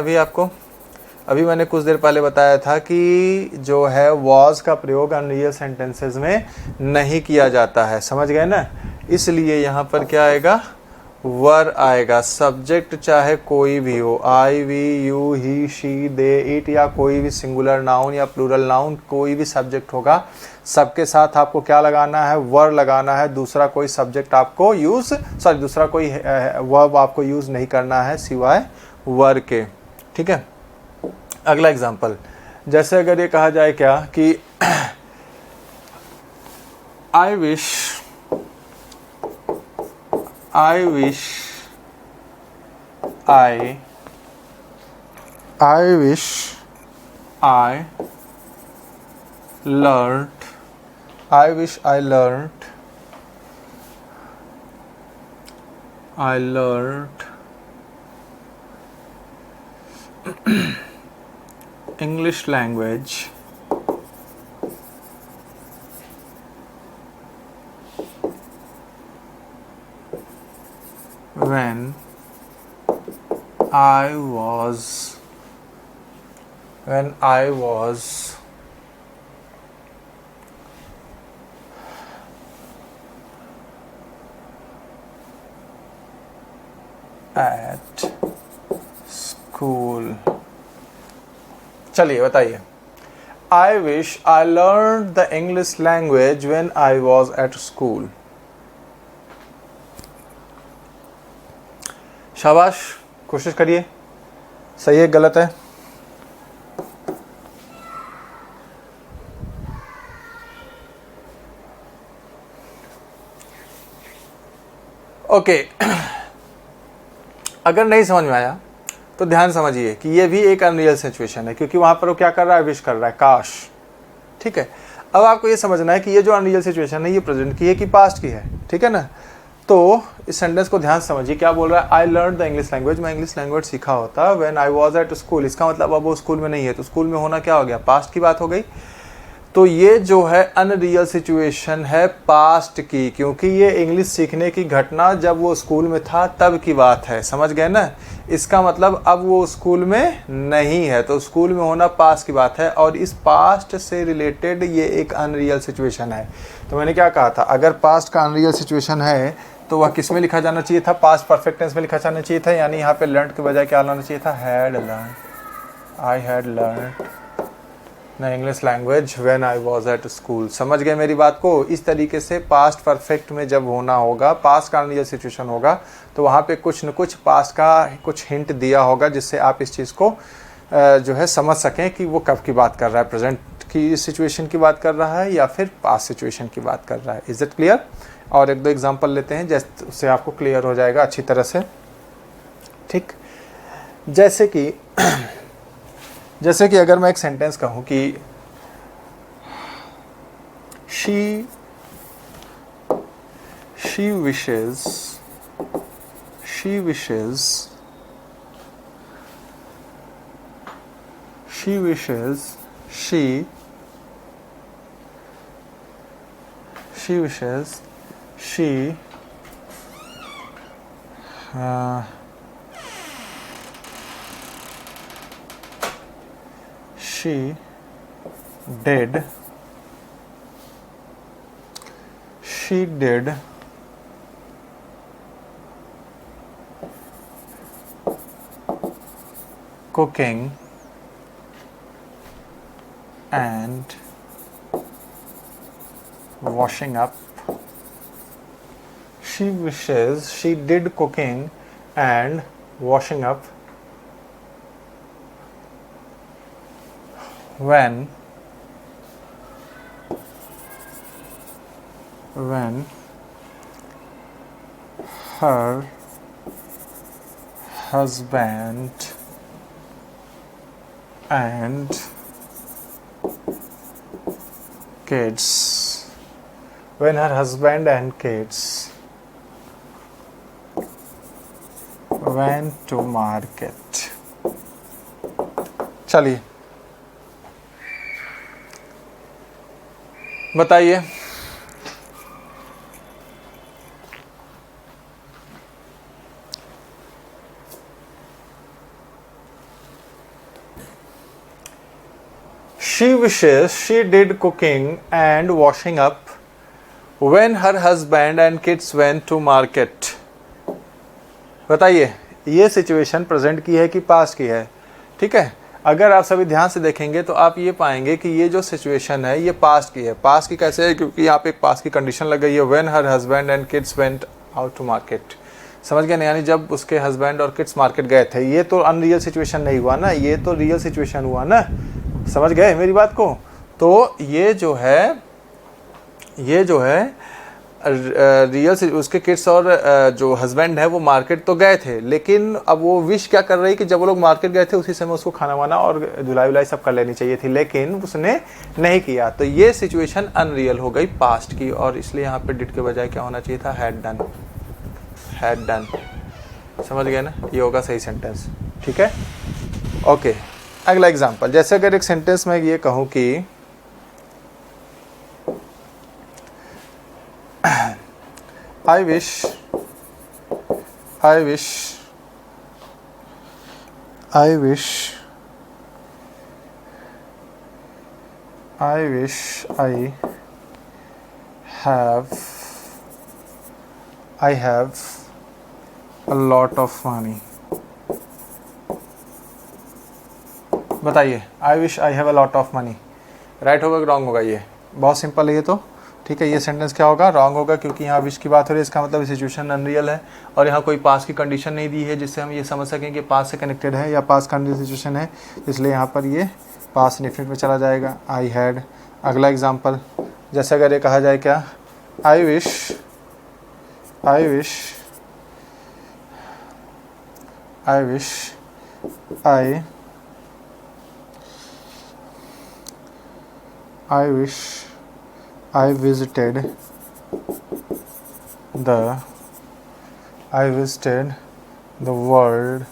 अभी मैंने कुछ देर पहले बताया था कि जो है वॉज का प्रयोग अनरियल सेंटेंसेस में नहीं किया जाता है। समझ गए ना, इसलिए यहाँ पर क्या आएगा, वर आएगा। सब्जेक्ट चाहे कोई भी हो, I we you he she they it, या कोई भी सिंगुलर नाउन या प्लूरल नाउन, कोई भी सब्जेक्ट होगा, सबके साथ आपको क्या लगाना है, वर लगाना है। दूसरा कोई सब्जेक्ट आपको दूसरा कोई वर्ब आपको यूज नहीं करना है सिवाय वर के, ठीक है। अगला एग्जाम्पल, जैसे अगर ये कहा जाए क्या कि I wish I learned English language when I was at school। चलिए बताइए, I wish I learned the English language when I was at school। शाबाश, कोशिश करिए, सही है गलत है। ओके अगर नहीं समझ में आया तो ध्यान समझिए कि ये भी एक अनरियल सिचुएशन है, क्योंकि वहाँ पर वो क्या कर रहा है, विश कर रहा है, काश। ठीक है, अब आपको ये समझना है कि ये जो अनरियल सिचुएशन है ये प्रेजेंट की है कि पास्ट की है, ठीक है ना। तो इस सेंटेंस को ध्यान से समझिए, क्या बोल रहा है, I learn the English language, मैं इंग्लिश लैंग्वेज सीखा होता when I was at school. इसका मतलब अब वो स्कूल में नहीं है, तो स्कूल में होना क्या हो गया, पास्ट की बात हो गई। तो ये जो है अनरियल सिचुएशन है पास्ट की, क्योंकि ये इंग्लिश सीखने की घटना जब वो स्कूल में था तब की बात है, समझ गए ना। इसका मतलब अब वो स्कूल में नहीं है, तो स्कूल में होना पास्ट की बात है, और इस पास्ट से रिलेटेड ये एक अनरियल सिचुएशन है। तो मैंने क्या कहा था, अगर पास्ट का अनरियल सिचुएशन है तो वह किस में लिखा जाना चाहिए था, पास्ट परफेक्ट टेंस में लिखा जाना चाहिए था, यानी यहाँ पे लर्न के बजाय क्या लाना चाहिए था, had learn. I had learn the English language when I was at school. समझ गए मेरी बात को। इस तरीके से पास्ट परफेक्ट में जब होना होगा, पास्ट का अनरियल सिचुएशन होगा, तो वहाँ पे कुछ न कुछ पास्ट का कुछ हिंट दिया होगा, जिससे आप इस चीज़ को जो है समझ सकें कि वो कब की बात कर रहा है, प्रेजेंट की सिचुएशन की बात कर रहा है या फिर पास्ट सिचुएशन की बात कर रहा है। Is it clear? और एक दो एग्जांपल लेते हैं जैसे आपको क्लियर हो जाएगा अच्छी तरह से। ठीक, जैसे कि अगर मैं एक सेंटेंस कहूं कि she wishes she wishes she did cooking and washing up. She wishes she did cooking and washing up when her husband and kids went to market. चलिए बताइए, she wishes she did cooking and washing up when her husband and kids went to market. बताइए ये situation present की है कि past की है? ठीक है, अगर आप सभी ध्यान से देखेंगे तो आप ये पाएंगे कि ये जो सिचुएशन है ये पास्ट की है। पास्ट की कैसे है? क्योंकि यहाँ पे एक पास्ट की कंडीशन लग गई है, when her husband and kids went out to market. समझ गए ना, यानी जब उसके हस्बैंड और किड्स मार्केट गए थे। ये तो अनरियल सिचुएशन नहीं हुआ ना, ये तो रियल सिचुएशन हुआ ना। समझ गए मेरी बात को? तो ये जो है रियल से उसके किड्स और जो हस्बैंड है वो मार्केट तो गए थे, लेकिन अब वो विश क्या कर रही कि जब वो लोग मार्केट गए थे उसी समय उसको खाना वाना और धुलाई वुलाई सब कर लेनी चाहिए थी, लेकिन उसने नहीं किया। तो ये सिचुएशन अनरियल हो गई पास्ट की, और इसलिए यहाँ पे डिड के बजाय क्या होना चाहिए था, हैड डन। समझ गए ना, ये होगा सही सेंटेंस। ठीक है, ओके। अगला एग्जाम्पल, जैसे अगर एक सेंटेंस में ये कहूँ कि I wish I have a lot of money. बताइए, I wish I have a lot of money, right होगा कि रॉन्ग होगा? ये बहुत सिंपल है ये तो। ठीक है, ये सेंटेंस क्या होगा, रॉन्ग होगा, क्योंकि यहाँ विश की बात हो रही है। इसका मतलब सिचुएशन अनरियल है, और यहाँ कोई पास की कंडीशन नहीं दी है जिससे हम ये समझ सकें कि पास से कनेक्टेड है या पास का अनरियल सिचुएशन है, इसलिए यहाँ पर ये पास इंडेफिनिट में चला जाएगा, आई हैड। अगला एग्जांपल, जैसे अगर ये कहा जाए क्या, I wish I wish I visited the world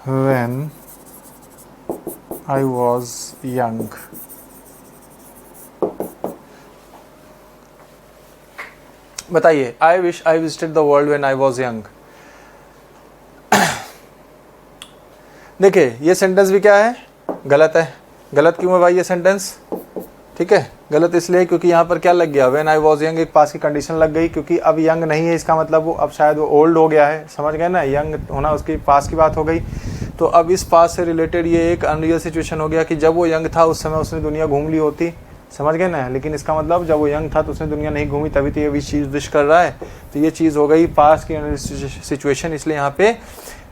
when I was young. बताइए, I wish I visited the world when I was young. देखिए ये सेंटेंस भी क्या है, गलत है। गलत क्यों है भाई ये सेंटेंस? ठीक है, गलत इसलिए क्योंकि यहाँ पर क्या लग गया, व्हेन आई वॉज यंग, एक पास की कंडीशन लग गई, क्योंकि अब यंग नहीं है, इसका मतलब वो अब शायद वो ओल्ड हो गया है। समझ गए ना, यंग होना उसकी पास की बात हो गई। तो अब इस पास से रिलेटेड ये एक अनरियल सिचुएशन हो गया कि जब वो यंग था उस समय उसने दुनिया घूम ली होती। समझ गए ना, लेकिन इसका मतलब जब वो यंग था तो उसने दुनिया नहीं घूमी, तभी तो ये भी चीज़ विश कर रहा है। तो ये चीज़ हो गई पास की अनरियल सिचुएशन, इसलिए यहाँ पे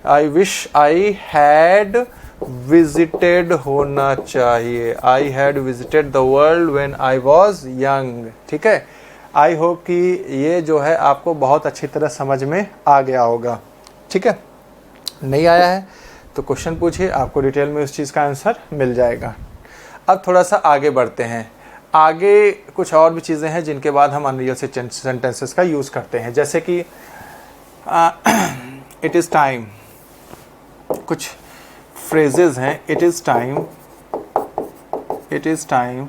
I wish I had visited होना चाहिए। I had visited the world when I was young. ठीक है, आई होप कि ये जो है आपको बहुत अच्छी तरह समझ में आ गया होगा। ठीक है, नहीं आया है तो क्वेश्चन पूछिए, आपको डिटेल में उस चीज़ का आंसर मिल जाएगा। अब थोड़ा सा आगे बढ़ते हैं। आगे कुछ और भी चीज़ें हैं जिनके बाद हम अनरियल सेंटेंसेस का यूज़ करते हैं, जैसे कि इट इज़ टाइम। कुछ फ्रेजेस हैं, it is time, it is time.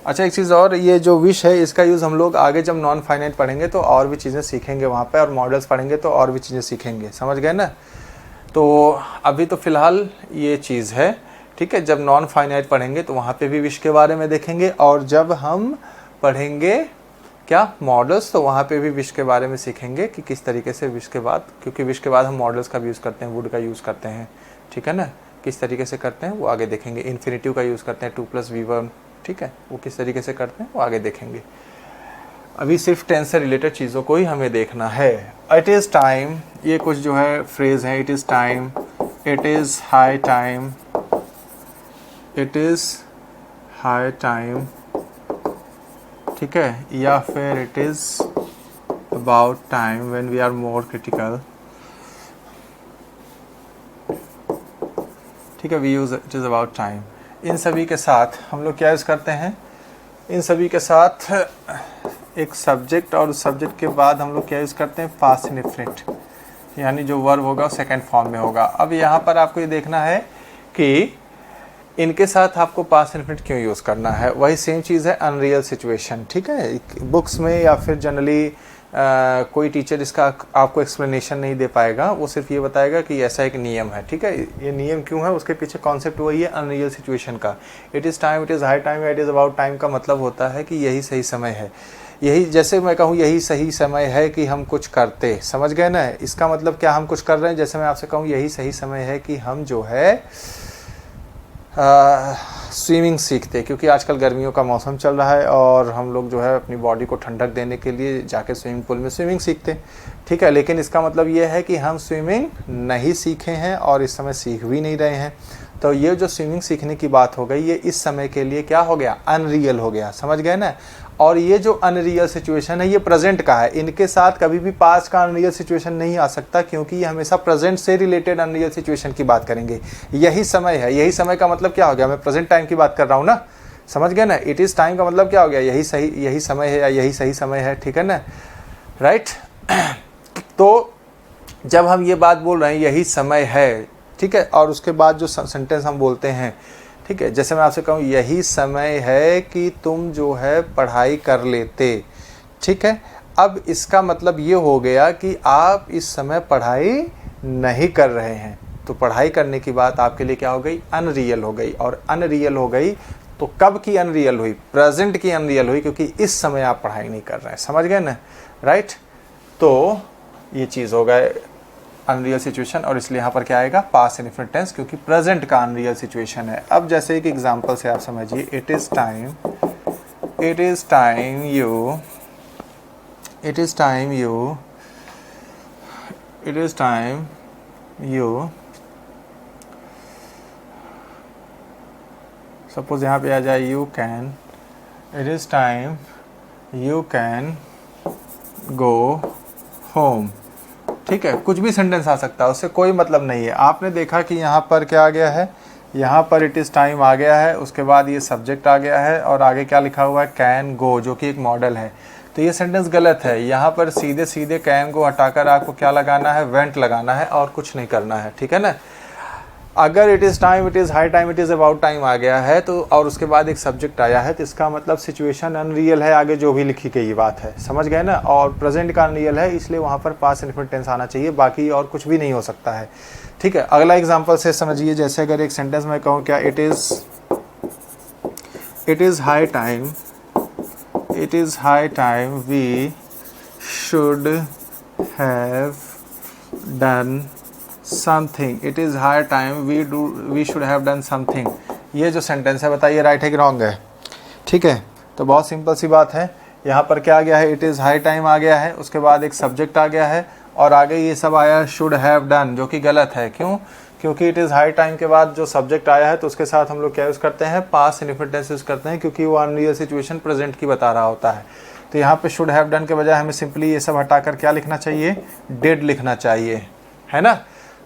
अच्छा एक चीज़ और, ये जो विश है इसका यूज़ हम लोग आगे जब नॉन फाइनाइट पढ़ेंगे तो और भी चीज़ें सीखेंगे वहाँ पे, और मॉडल्स पढ़ेंगे तो और भी चीज़ें सीखेंगे। समझ गए ना? तो अभी तो फ़िलहाल ये चीज़ है। ठीक है, जब नॉन फाइनाइट पढ़ेंगे तो वहाँ पे भी विश के बारे में देखेंगे, और जब हम पढ़ेंगे क्या मॉडल्स तो वहाँ पे भी विश के बारे में सीखेंगे कि किस तरीके से विश के बाद, क्योंकि विश के बाद हम मॉडल्स का भी यूज़ करते हैं, वुड का यूज़ करते हैं। ठीक है ना, किस तरीके से करते हैं वो आगे देखेंगे। इन्फिनिटिव का यूज़ करते हैं 2+V1। ठीक है, वो किस तरीके से करते हैं वो आगे देखेंगे। अभी सिर्फ टेंस से रिलेटेड चीज़ों को ही हमें देखना है। इट इज़ टाइम, ये कुछ जो है फ्रेज़ हैं, it is time, it is high time, it is high time. ठीक है, या फिर it is about time when we are more critical. ठीक है, we use it is about time. इन सभी के साथ हम लोग क्या यूज़ करते हैं, इन सभी के साथ एक सब्जेक्ट, और उस सब्जेक्ट के बाद हम लोग क्या यूज़ करते हैं, पास्ट इंडेफिनिट, यानी जो वर्ब होगा सेकंड फॉर्म में होगा। अब यहाँ पर आपको ये देखना है कि इनके साथ आपको पास्ट इंडेफिनिट क्यों यूज़ करना है। वही सेम चीज़ है अनरियल सिचुएशन। ठीक है, बुक्स में या फिर जनरली कोई टीचर इसका आपको एक्सप्लेनेशन नहीं दे पाएगा, वो सिर्फ ये बताएगा कि ऐसा एक नियम है। ठीक है, ये नियम क्यों है, उसके पीछे कॉन्सेप्ट वही है अनरियल सिचुएशन का। It is time, it is high time, it is about time का मतलब होता है कि यही सही समय है। यही, जैसे मैं कहूँ यही सही समय है कि हम कुछ करते। समझ गए ना, इसका मतलब क्या, हम कुछ कर रहे हैं। जैसे मैं आपसे कहूँ यही सही समय है कि हम जो है स्विमिंग सीखते, क्योंकि आजकल गर्मियों का मौसम चल रहा है और हम लोग जो है अपनी बॉडी को ठंडक देने के लिए जाके स्विमिंग पूल में स्विमिंग सीखते। ठीक है, लेकिन इसका मतलब ये है कि हम स्विमिंग नहीं सीखे हैं और इस समय सीख भी नहीं रहे हैं। तो ये जो स्विमिंग सीखने की बात हो गई, ये इस समय के लिए क्या हो गया, अनरियल हो गया। समझ गए ना? और ये जो अनरियल सिचुएशन है ये प्रेजेंट का है, इनके साथ कभी भी पास्ट का अनरियल सिचुएशन नहीं आ सकता, क्योंकि ये हमेशा प्रेजेंट से रिलेटेड अनरियल सिचुएशन की बात करेंगे। यही समय है, यही समय का मतलब क्या हो गया, मैं प्रेजेंट टाइम की बात कर रहा हूँ ना। समझ गए ना, इट इज़ टाइम का मतलब क्या हो गया, यही समय है या यही सही समय है। ठीक है ना, राइट। तो जब हम ये बात बोल रहे हैं यही समय है, ठीक है, और उसके बाद जो सेंटेंस हम बोलते हैं, ठीक है, जैसे मैं आपसे कहूँ यही समय है कि तुम जो है पढ़ाई कर लेते। ठीक है, अब इसका मतलब ये हो गया कि आप इस समय पढ़ाई नहीं कर रहे हैं, तो पढ़ाई करने की बात आपके लिए क्या हो गई, अनरियल हो गई। और अनरियल हो गई तो कब की अनरियल हुई, प्रेजेंट की अनरियल हुई, क्योंकि इस समय आप पढ़ाई नहीं कर रहे हैं। समझ गए ना, राइट। तो ये चीज़ हो गए अनरियल सिचुएशन, और इसलिए यहाँ पर क्या आएगा, पास्ट इंडेफिनिट टेंस, क्योंकि प्रेजेंट का अनरियल सिचुएशन है। अब जैसे एक एग्जांपल से आप समझिए, it is time, it is time you, it is time you, it is time you. Suppose यहाँ पे आ जाए you can, it is time you can go home. ठीक है, कुछ भी सेंटेंस आ सकता है, उससे कोई मतलब नहीं है। आपने देखा कि यहाँ पर क्या आ गया है, यहाँ पर इट इज़ टाइम आ गया है, उसके बाद ये सब्जेक्ट आ गया है और आगे क्या लिखा हुआ है, कैन गो, जो कि एक मॉडल है। तो ये सेंटेंस गलत है। यहाँ पर सीधे सीधे कैन गो हटाकर आपको क्या लगाना है, वेंट लगाना है और कुछ नहीं करना है, ठीक है ना। अगर it is time, it is high time, it is about time आ गया है तो, और उसके बाद एक सब्जेक्ट आया है, तो इसका मतलब सिचुएशन अनरियल है, आगे जो भी लिखी गई बात है, समझ गए ना। और प्रेजेंट का अनरियल है, इसलिए वहाँ पर पास्ट इंडेफिनिट टेंस आना चाहिए, बाकी और कुछ भी नहीं हो सकता है, ठीक है। अगला एग्जांपल से समझिए, जैसे अगर एक सेंटेंस में कहूँ क्या, it is high time, it is high time we should have done something, it is high time we should have done something. ये जो सेंटेंस है बताइए राइट है कि रॉन्ग है, ठीक है। तो बहुत सिंपल सी बात है, यहाँ पर क्या आ गया है, इट इज़ हाई टाइम आ गया है, उसके बाद एक सब्जेक्ट आ गया है और आगे ये सब आया शुड हैव डन, जो कि गलत है। क्यों? क्योंकि इट इज़ हाई टाइम के बाद जो सब्जेक्ट आया है तो उसके साथ हम लोग क्या यूज़ करते हैं, पास्ट इंडेफिनिट टेंस यूज़ करते हैं, क्योंकि वो अनरियल सिचुएशन प्रेजेंट की बता रहा होता है। तो यहाँ पे शुड हैव डन के बजाय हमें सिंपली ये सब हटाकर क्या लिखना चाहिए, डिड लिखना चाहिए, है ना।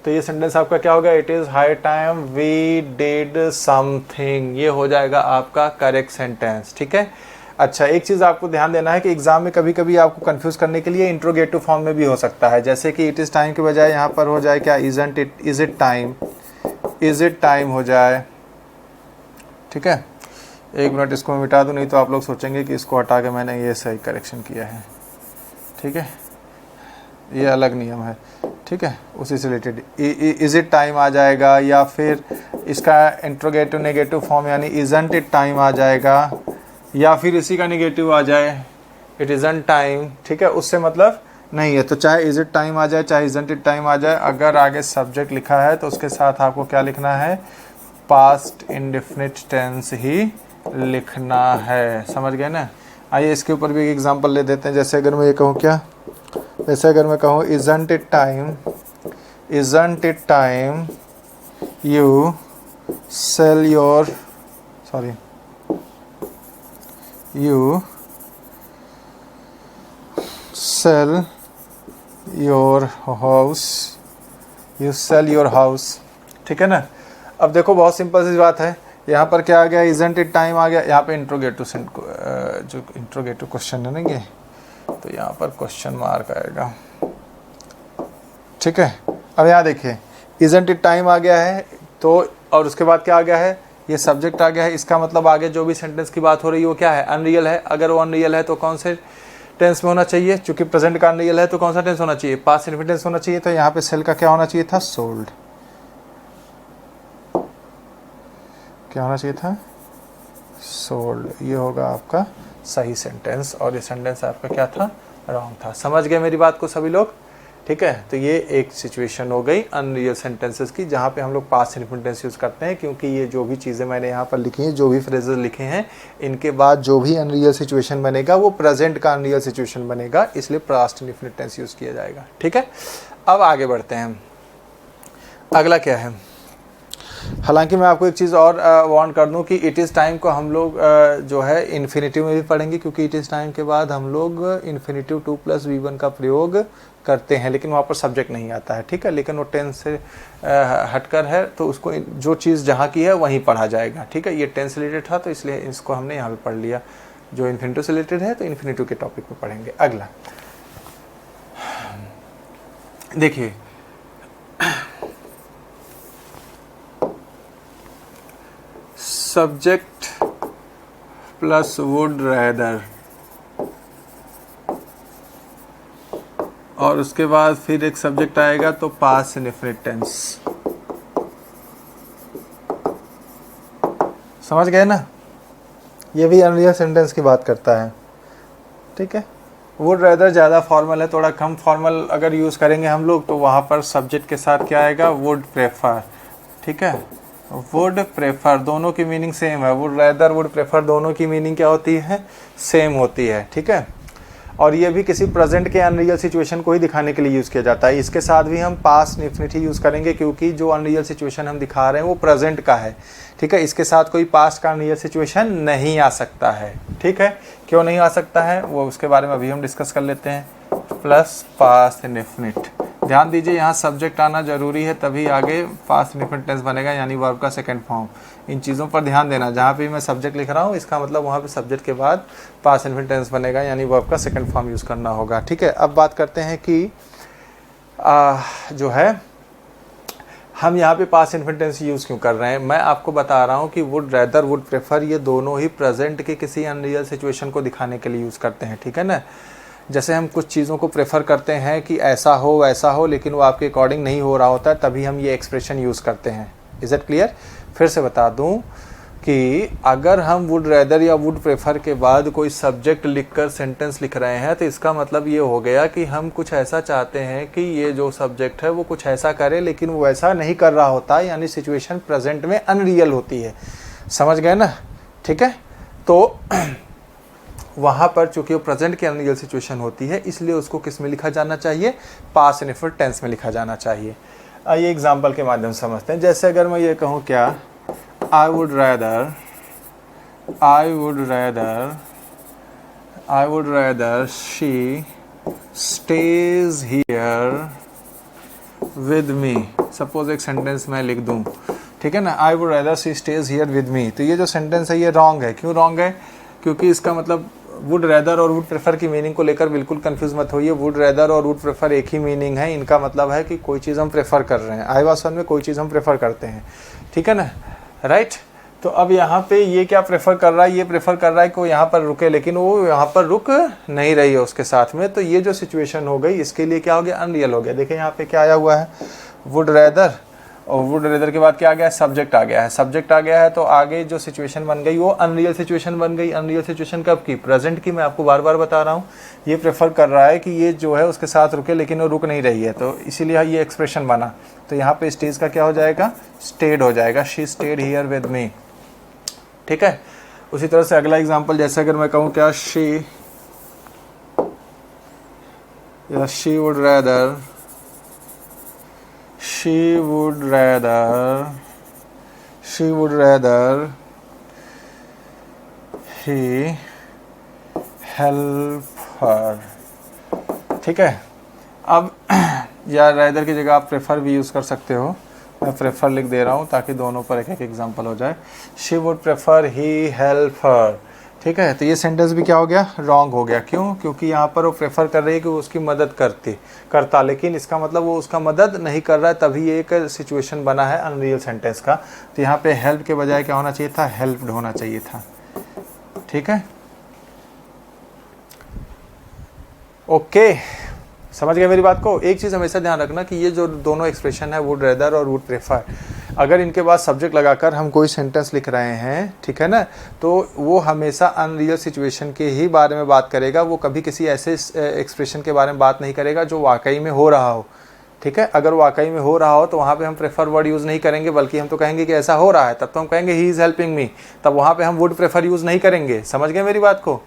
तो ये सेंटेंस आपका क्या होगा, it is high time we did something, ये हो जाएगा आपका करेक्ट सेंटेंस, ठीक है। अच्छा, एक चीज़ आपको ध्यान देना है कि एग्जाम में कभी कभी आपको कंफ्यूज करने के लिए इंट्रोगेटिव फॉर्म में भी हो सकता है, जैसे कि इट इज़ टाइम के बजाय यहाँ पर हो जाए क्या, isn't it, is it time, is it time हो जाए, ठीक है। एक मिनट इसको मैं मिटा दूँ, नहीं तो आप लोग सोचेंगे कि इसको हटा के मैंने ये सही करेक्शन किया है, ठीक है, ये अलग नियम है, ठीक है। उसी से रिलेटेड इज़ इट टाइम आ जाएगा, या फिर इसका इंट्रोगेटिव नेगेटिव फॉर्म यानी इज़न्ट इट टाइम आ जाएगा, या फिर इसी का नेगेटिव आ जाए इट इज़न्ट टाइम, ठीक है, उससे मतलब नहीं है। तो चाहे इज़ इट टाइम आ जाए, चाहे इज़न्ट इट टाइम आ जाए, अगर आगे सब्जेक्ट लिखा है तो उसके साथ आपको क्या लिखना है, पास्ट इंडेफिनिट टेंस ही लिखना है, समझ गए ना। आइए इसके ऊपर भी एक एग्जांपल ले देते हैं। जैसे अगर मैं ये कहूँ क्या, जैसे अगर मैं कहूँ isn't it time, isn't it time you sell your, sorry, you sell your house, you sell your house, ठीक है ना। अब देखो बहुत सिंपल सी बात है, यहाँ पर क्या आ गया, इज़न्ट इट टाइम आ गया, यहाँ पे इंट्रोगेटिव जो इंट्रोगेटिव क्वेश्चन है ना ये, तो यहाँ पर क्वेश्चन मार्क आएगा, ठीक है। अब यहाँ देखिए इज़न्ट इट टाइम आ गया है, तो और उसके बाद क्या आ गया है, ये सब्जेक्ट आ गया है, इसका मतलब आगे जो भी सेंटेंस की बात हो रही है वो क्या है, अनरियल है। अगर वो अनरियल है तो कौन से टेंस में होना चाहिए, चूंकि प्रेजेंट का अनरियल है तो कौन सा टेंस होना चाहिए, पास्ट इंडेफिनिट टेंस होना चाहिए। तो यहाँ पे सेल का क्या होना चाहिए था, सोल्ड, क्या होना चाहिए था, सोल्ड। ये होगा आपका सही सेंटेंस और ये सेंटेंस आपका क्या था, रॉन्ग था। समझ गए मेरी बात को सभी लोग, ठीक है। तो ये एक सिचुएशन हो गई अनरियल सेंटेंसेस की, जहाँ पे हम लोग पास्ट इंडेफिनिट टेंस यूज़ करते हैं, क्योंकि ये जो भी चीज़ें मैंने यहाँ पर लिखी हैं, जो भी फ्रेजेस लिखे हैं, इनके बाद जो भी अनरियल सिचुएशन बनेगा वो प्रेजेंट का अनरियल सिचुएशन बनेगा, इसलिए पास्ट इंडेफिनिट टेंस यूज़ किया जाएगा, ठीक है। अब आगे बढ़ते हैं, अगला क्या है। हालांकि मैं आपको एक चीज़ और वार्न कर दूं कि इट इज़ टाइम को हम लोग जो है इन्फिनेटिव में भी पढ़ेंगे, क्योंकि इट इज़ टाइम के बाद हम लोग इन्फिनेटिव 2 + V1 का प्रयोग करते हैं, लेकिन वहाँ पर सब्जेक्ट नहीं आता है, ठीक है। लेकिन वो टेंस से हटकर है, तो उसको जो चीज़ जहाँ की है वहीं पढ़ा जाएगा, ठीक है। ये टेंस से रिलेटेड था तो इसलिए इसको हमने यहाँ पे पढ़ लिया। जो इन्फिनेटिव से रिलेटेड है तो इन्फिनेटिव के टॉपिक पे पढ़ेंगे। अगला देखिए, सब्जेक्ट प्लस वुड रैदर, और उसके बाद फिर एक सब्जेक्ट आएगा तो पास्ट इंडेफिनिट टेंस, समझ गए ना। ये भी अनरियल सेंटेंस की बात करता है, ठीक है। वुड रैदर ज़्यादा फॉर्मल है, थोड़ा कम फॉर्मल अगर यूज़ करेंगे हम लोग तो वहाँ पर सब्जेक्ट के साथ क्या आएगा, वुड प्रेफर, ठीक है। वुड प्रेफर दोनों की मीनिंग सेम है, वुड रैदर वुड प्रेफर दोनों की मीनिंग क्या होती है, सेम होती है, ठीक है। और ये भी किसी प्रेजेंट के अनरियल सिचुएशन को ही दिखाने के लिए यूज़ किया जाता है। इसके साथ भी हम पास्ट इंडेफिनिट ही यूज़ करेंगे, क्योंकि जो अनरियल सिचुएशन हम दिखा रहे हैं वो प्रेजेंट का है, ठीक है। इसके साथ कोई पास्ट का अनरियल सिचुएशन नहीं आ सकता है, ठीक है। क्यों नहीं आ सकता है वो उसके बारे में अभी हम डिस्कस कर लेते हैं। प्लस पास्ट इंडेफिनिट, ध्यान दीजिए यहाँ सब्जेक्ट आना जरूरी है, तभी आगे पास्ट इंडेफिनिट टेंस बनेगा, यानी वर्ब का सेकंड फॉर्म। इन चीज़ों पर ध्यान देना, जहाँ पे मैं सब्जेक्ट लिख रहा हूँ इसका मतलब वहाँ पे सब्जेक्ट के बाद पास्ट इंडेफिनिट टेंस बनेगा, यानी वर्ब का सेकंड फॉर्म यूज़ करना होगा। ठीक है, अब बात करते हैं कि जो है हम यहाँ पे पास्ट इंडेफिनिट टेंस यूज़ क्यों कर रहे हैं। मैं आपको बता रहा हूँ कि वुड, रेदर, वुड प्रेफर, ये दोनों ही प्रेजेंट के किसी अनरियल सिचुएशन को दिखाने के लिए यूज़ करते हैं। ठीक है ना, जैसे हम कुछ चीज़ों को प्रेफर करते हैं कि ऐसा हो वैसा हो, लेकिन वो आपके अकॉर्डिंग नहीं हो रहा होता है, तभी हम ये एक्सप्रेशन यूज़ करते हैं। Is it clear? फिर से बता दूं कि अगर हम वुड रेदर या वुड प्रेफर के बाद कोई सब्जेक्ट लिखकर सेंटेंस लिख रहे हैं, तो इसका मतलब ये हो गया कि हम कुछ ऐसा चाहते हैं कि ये जो सब्जेक्ट है वो कुछ ऐसा करे, लेकिन वो ऐसा नहीं कर रहा होता, यानी सिचुएशन प्रेजेंट में अनरियल होती है। समझ गए ना? ठीक है, तो वहाँ पर चूंकि वो प्रेजेंट की अनरियल सिचुएशन होती है, इसलिए उसको किस में लिखा जाना चाहिए? पास्ट इंडेफिनिट टेंस में लिखा जाना चाहिए। आइए एग्जाम्पल के माध्यम से समझते हैं। जैसे अगर मैं ये कहूँ क्या, I would rather she stage here with me. Suppose एक सेंटेंस मैं लिख दूँ, ठीक है ना, I would rather she stage here with me. तो ये जो सेंटेंस है ये रॉन्ग है। क्यों रॉन्ग है? क्योंकि इसका मतलब वुड रैदर और वुड प्रेफर की मीनिंग को लेकर बिल्कुल कंफ्यूज मत होइए। वुड रैदर और वुड प्रेफर एक ही मीनिंग है। इनका मतलब है कि कोई चीज़ हम प्रेफर कर रहे हैं, आई वाज वन में कोई चीज़ हम प्रेफर करते हैं। ठीक है ना, राइट। तो अब यहाँ पे ये क्या प्रेफर कर रहा है? ये प्रेफर कर रहा है कि वो यहाँ पर रुके, लेकिन वो यहाँ पर रुक नहीं रही है उसके साथ में। तो ये जो सिचुएशन हो गई, इसके लिए क्या हो गया? अनरियल हो गया। देखिए यहाँ पे क्या आया हुआ है, वुड रैदर, और वुड रेदर के बाद क्या आ गया है? सब्जेक्ट आ गया है। सब्जेक्ट आ गया है तो आगे जो सिचुएशन बन गई वो अनरियल सिचुएशन बन गई। अनरियल सिचुएशन कब की? प्रेजेंट की। मैं आपको बार बार बता रहा हूँ, ये प्रेफर कर रहा है कि ये जो है उसके साथ रुके, लेकिन वो रुक नहीं रही है, तो इसीलिए ये एक्सप्रेशन बना। तो यहाँ पे स्टेज का क्या हो जाएगा? स्टेड हो जाएगा। She state here with me. ठीक है, उसी तरह से अगला एग्जाम्पल, जैसे अगर मैं कहूँ क्या, she would rather he help her। ठीक है, अब या रेदर की जगह आप प्रेफर भी यूज़ कर सकते हो। मैं प्रेफर लिख दे रहा हूँ ताकि दोनों पर एक एक एग्जाम्पल हो जाए। She would prefer he help her. ठीक है, तो ये सेंटेंस भी क्या हो गया? रॉन्ग हो गया। क्यों? क्योंकि यहाँ पर वो प्रेफर कर रही है कि वो उसकी मदद करता, लेकिन इसका मतलब वो उसका मदद नहीं कर रहा है, तभी एक सिचुएशन बना है अनरियल सेंटेंस का। तो यहाँ पे हेल्प के बजाय क्या होना चाहिए था? हेल्प्ड होना चाहिए था। ठीक है, ओके, समझ गए मेरी बात को? एक चीज़ हमेशा ध्यान रखना कि ये जो दोनों एक्सप्रेशन है, वुड रेदर और वुड प्रेफर, अगर इनके बाद सब्जेक्ट लगाकर हम कोई सेंटेंस लिख रहे हैं, ठीक है ना, तो वो हमेशा अनरियल सिचुएशन के ही बारे में बात करेगा। वो कभी किसी ऐसे एक्सप्रेशन के बारे में बात नहीं करेगा जो वाकई में हो रहा हो। ठीक है, अगर वाकई में हो रहा हो तो वहाँ पे हम प्रेफर वर्ड यूज़ नहीं करेंगे, बल्कि हम तो कहेंगे कि ऐसा हो रहा है, तब तो हम कहेंगे ही इज़ हेल्पिंग मी। तब वहाँ पे हम वुड प्रेफर यूज़ नहीं करेंगे। समझ गए मेरी बात को?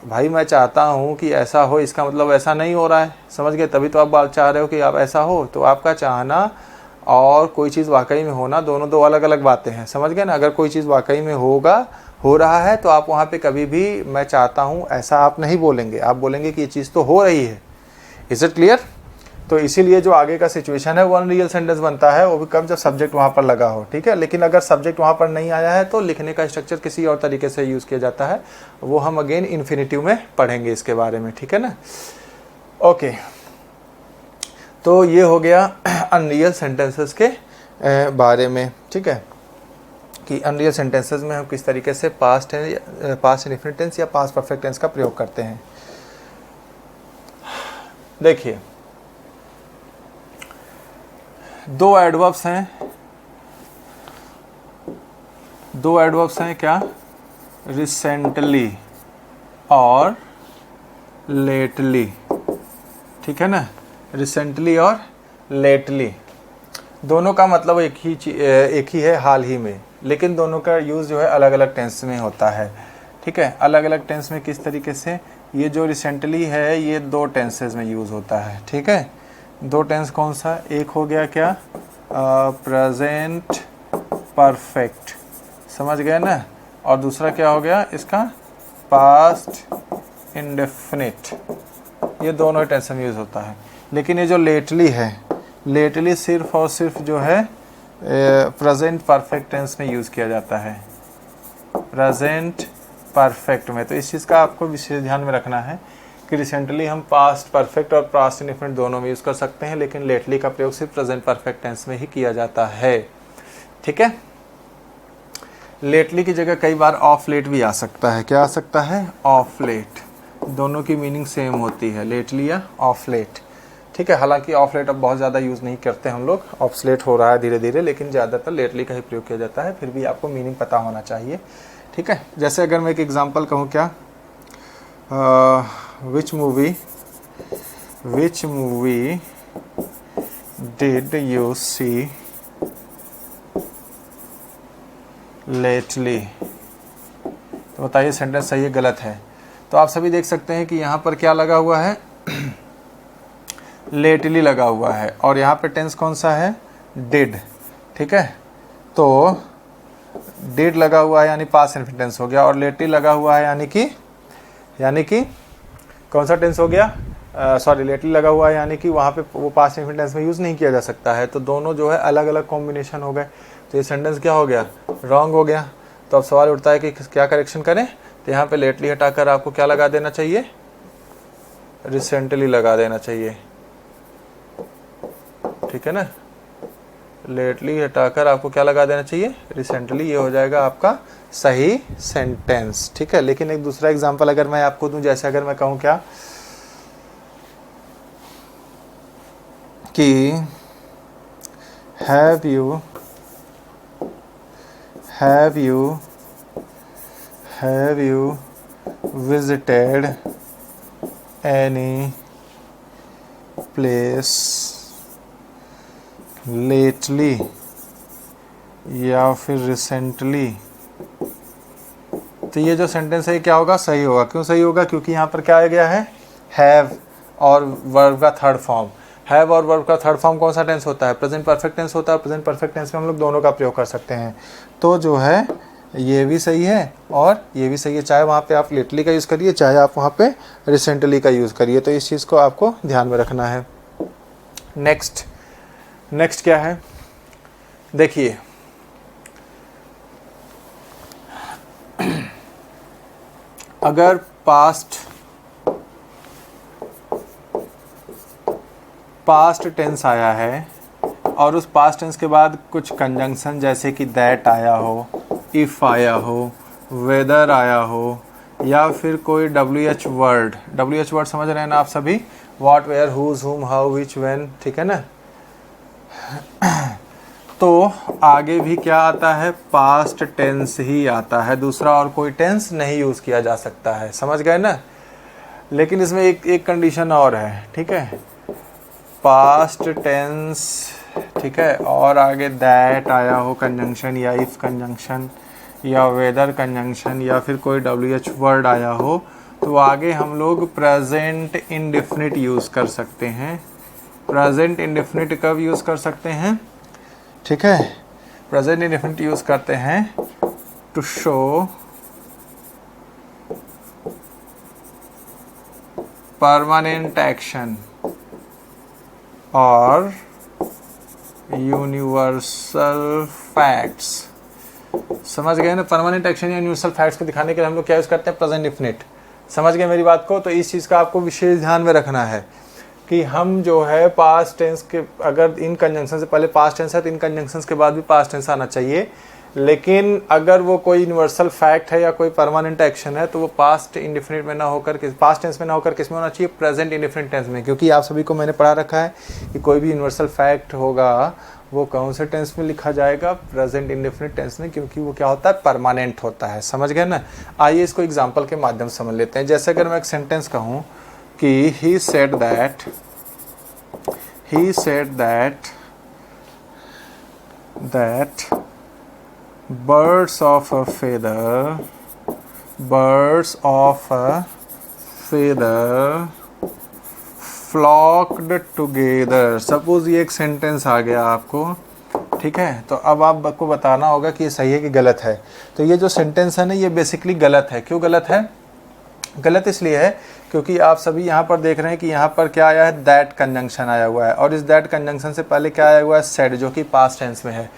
भाई मैं चाहता हूँ कि ऐसा हो, इसका मतलब ऐसा नहीं हो रहा है। समझ गए? तभी तो आप चाह रहे हो कि आप ऐसा हो। तो आपका चाहना और कोई चीज़ वाकई में होना, दोनों दो अलग अलग बातें हैं। समझ गए ना? अगर कोई चीज़ वाकई में हो रहा है तो आप वहाँ पे कभी भी मैं चाहता हूँ ऐसा आप नहीं बोलेंगे, आप बोलेंगे कि ये चीज़ तो हो रही है। Is it clear? तो इसीलिए जो आगे का सिचुएशन है वो अनरियल सेंटेंस बनता है, वो भी कब? जब सब्जेक्ट वहाँ पर लगा हो। ठीक है, लेकिन अगर सब्जेक्ट वहाँ पर नहीं आया है तो लिखने का स्ट्रक्चर किसी और तरीके से यूज़ किया जाता है। वो हम अगेन इन्फिनिटिव में पढ़ेंगे इसके बारे में। ठीक है ना? ओके, तो ये हो गया अनरियल सेंटेंसेस के बारे में। ठीक है, कि अनरियल सेंटेंसेस में हम किस तरीके से पास्ट इंडेफिनिट टेंस या पास्ट परफेक्ट टेंस का प्रयोग करते हैं। देखिए, दो एडवर्ब्स हैं क्या? रिसेंटली और लेटली। ठीक है ना? रिसेंटली और लेटली दोनों का मतलब एक ही है, हाल ही में, लेकिन दोनों का यूज़ जो है अलग अलग टेंस में होता है। ठीक है, अलग अलग टेंस में किस तरीके से? ये जो रिसेंटली है ये दो टेंसेस में यूज़ होता है। ठीक है, दो टेंस कौन सा? एक हो गया क्या? Present perfect. समझ गए ना? और दूसरा क्या हो गया इसका? Past indefinite. ये दोनों टेंस में यूज़ होता है। लेकिन ये जो लेटली है, लेटली सिर्फ और सिर्फ जो है प्रेजेंट परफेक्ट टेंस में यूज़ किया जाता है, प्रेजेंट परफेक्ट में। तो इस चीज़ का आपको विशेष ध्यान में रखना है कि रिसेंटली हम पास्ट परफेक्ट और पास्ट इंडेफिनिट दोनों में यूज़ कर सकते हैं, लेकिन लेटली का प्रयोग सिर्फ प्रेजेंट परफेक्ट टेंस में ही किया जाता है। ठीक है, लेटली की जगह कई बार ऑफ लेट भी आ सकता है। क्या आ सकता है? Of late. दोनों की मीनिंग सेम होती है, लेटली या ऑफ लेट। ठीक है, हालांकि ऑफ लेट अब बहुत ज़्यादा यूज़ नहीं करते हम लोग, ऑफ लेट हो रहा है धीरे धीरे, लेकिन ज़्यादातर लेटली का ही प्रयोग किया जाता है। फिर भी आपको मीनिंग पता होना चाहिए। ठीक है, जैसे अगर मैं एक एग्जांपल कहूँ, क्या which movie did you see lately, तो बताइए सेंटेंस सही है गलत है? तो आप सभी देख सकते हैं कि यहाँ पर क्या लगा हुआ है, लेटली लगा हुआ है, और यहाँ पे टेंस कौन सा है? डिड। ठीक है, तो डिड लगा हुआ है यानी पास्ट इन्फिनिट टेंस हो गया, और लेटली लगा हुआ है यानी कि कौन सा टेंस हो गया? सॉरी, लेटली लगा हुआ है यानी कि वहाँ पे वो पास्ट इन्फिनिट टेंस में यूज़ नहीं किया जा सकता है। तो दोनों जो है अलग अलग कॉम्बिनेशन हो गए, तो ये सेंटेंस क्या हो गया? रॉन्ग हो गया। तो अब सवाल उठता है कि क्या करेक्शन करें? तो यहाँ पे लेटली हटाकर आपको क्या लगा देना चाहिए? रिसेंटली लगा देना चाहिए। ठीक है ना, लेटली हटाकर आपको क्या लगा देना चाहिए? रिसेंटली। ये हो जाएगा आपका सही सेंटेंस। ठीक है, लेकिन एक दूसरा एग्जांपल अगर मैं आपको दूं, जैसे अगर मैं कहूँ क्या कि have you visited any place lately या फिर रिसेंटली? तो ये जो सेंटेंस है क्या होगा? सही होगा। क्यों सही होगा? क्योंकि यहाँ पर क्या आ गया है? हैव और वर्ब का थर्ड फॉर्म। हैव और वर्ब का थर्ड फॉर्म कौन सा टेंस होता है? प्रेजेंट परफेक्ट टेंस होता है। प्रेजेंट परफेक्ट टेंस में हम लोग दोनों का प्रयोग कर सकते हैं। तो जो है ये भी सही है और ये भी सही है, चाहे वहाँ पे आप लेटली का यूज़ करिए, चाहे आप वहाँ पे रिसेंटली का यूज़ करिए। तो इस चीज़ को आपको ध्यान में रखना है। नेक्स्ट क्या है? देखिए, अगर पास्ट टेंस आया है और उस पास्ट टेंस के बाद कुछ कंजंक्शन जैसे कि दैट आया हो, इफ़ आया हो, वेदर आया हो, या फिर कोई WH वर्ड समझ रहे हैं ना आप सभी? व्हाट, वेयर, हुज, हुम, हाउ, विच, व्हेन। ठीक है ना, तो आगे भी क्या आता है? पास्ट टेंस ही आता है, दूसरा और कोई टेंस नहीं यूज़ किया जा सकता है। समझ गए ना? लेकिन इसमें एक कंडीशन और है। ठीक है, पास्ट टेंस, ठीक है, और आगे दैट आया हो कंजंक्शन या इफ कंजंक्शन या वेदर कंजंक्शन या फिर कोई WH वर्ड आया हो, तो आगे हम लोग प्रेजेंट इंडेफिनिट यूज़ कर सकते हैं। प्रेजेंट इंडेफिनिट कब यूज़ कर सकते हैं? ठीक है, प्रेजेंट इंडेफिनिट यूज़ करते हैं टू शो परमानेंट एक्शन और यूनिवर्सल फैक्ट्स। समझ गए ना? परमानेंट एक्शन या यूनिवर्सल फैक्ट्स को दिखाने के लिए हम लोग क्या यूज़ करते हैं? Present indefinite. समझ गए मेरी बात को? तो इस चीज़ का आपको विशेष ध्यान में रखना है कि हम जो है पास्ट टेंस के, अगर इन कंजंक्शन से पहले पास्ट टेंस है तो इन कंजंक्शंस के बाद भी पास्ट टेंस आना चाहिए। लेकिन अगर वो कोई यूनिवर्सल फैक्ट है या कोई परमानेंट एक्शन है तो वो पास्ट इंडेफिनिट में ना होकर पास्ट टेंस में ना होकर किस में होना चाहिए? प्रेजेंट इंडेफिनिट टेंस में। क्योंकि आप सभी को मैंने पढ़ा रखा है कि कोई भी यूनिवर्सल फैक्ट होगा वो कौन से टेंस में लिखा जाएगा? प्रेजेंट इंडेफिनिट टेंस में, क्योंकि वो क्या होता है? परमानेंट होता है। समझ गए ना? आइए इसको एग्जाम्पल के माध्यम से समझ लेते हैं। जैसे अगर मैं एक सेंटेंस कहूँ कि he said that birds of a feather flocked together। Suppose ये एक सेंटेंस आ गया आपको, ठीक है, तो अब आपको बताना होगा कि ये सही है कि गलत है। तो ये जो सेंटेंस है ना, ये बेसिकली गलत है। क्यों गलत है? गलत इसलिए है क्योंकि आप सभी यहाँ पर देख रहे हैं कि यहाँ पर क्या आया है, दैट कंजंक्शन आया हुआ है, और इस दैट कंजंक्शन से पहले क्या आया हुआ है, सेड, जो कि पास्ट टेंस में है,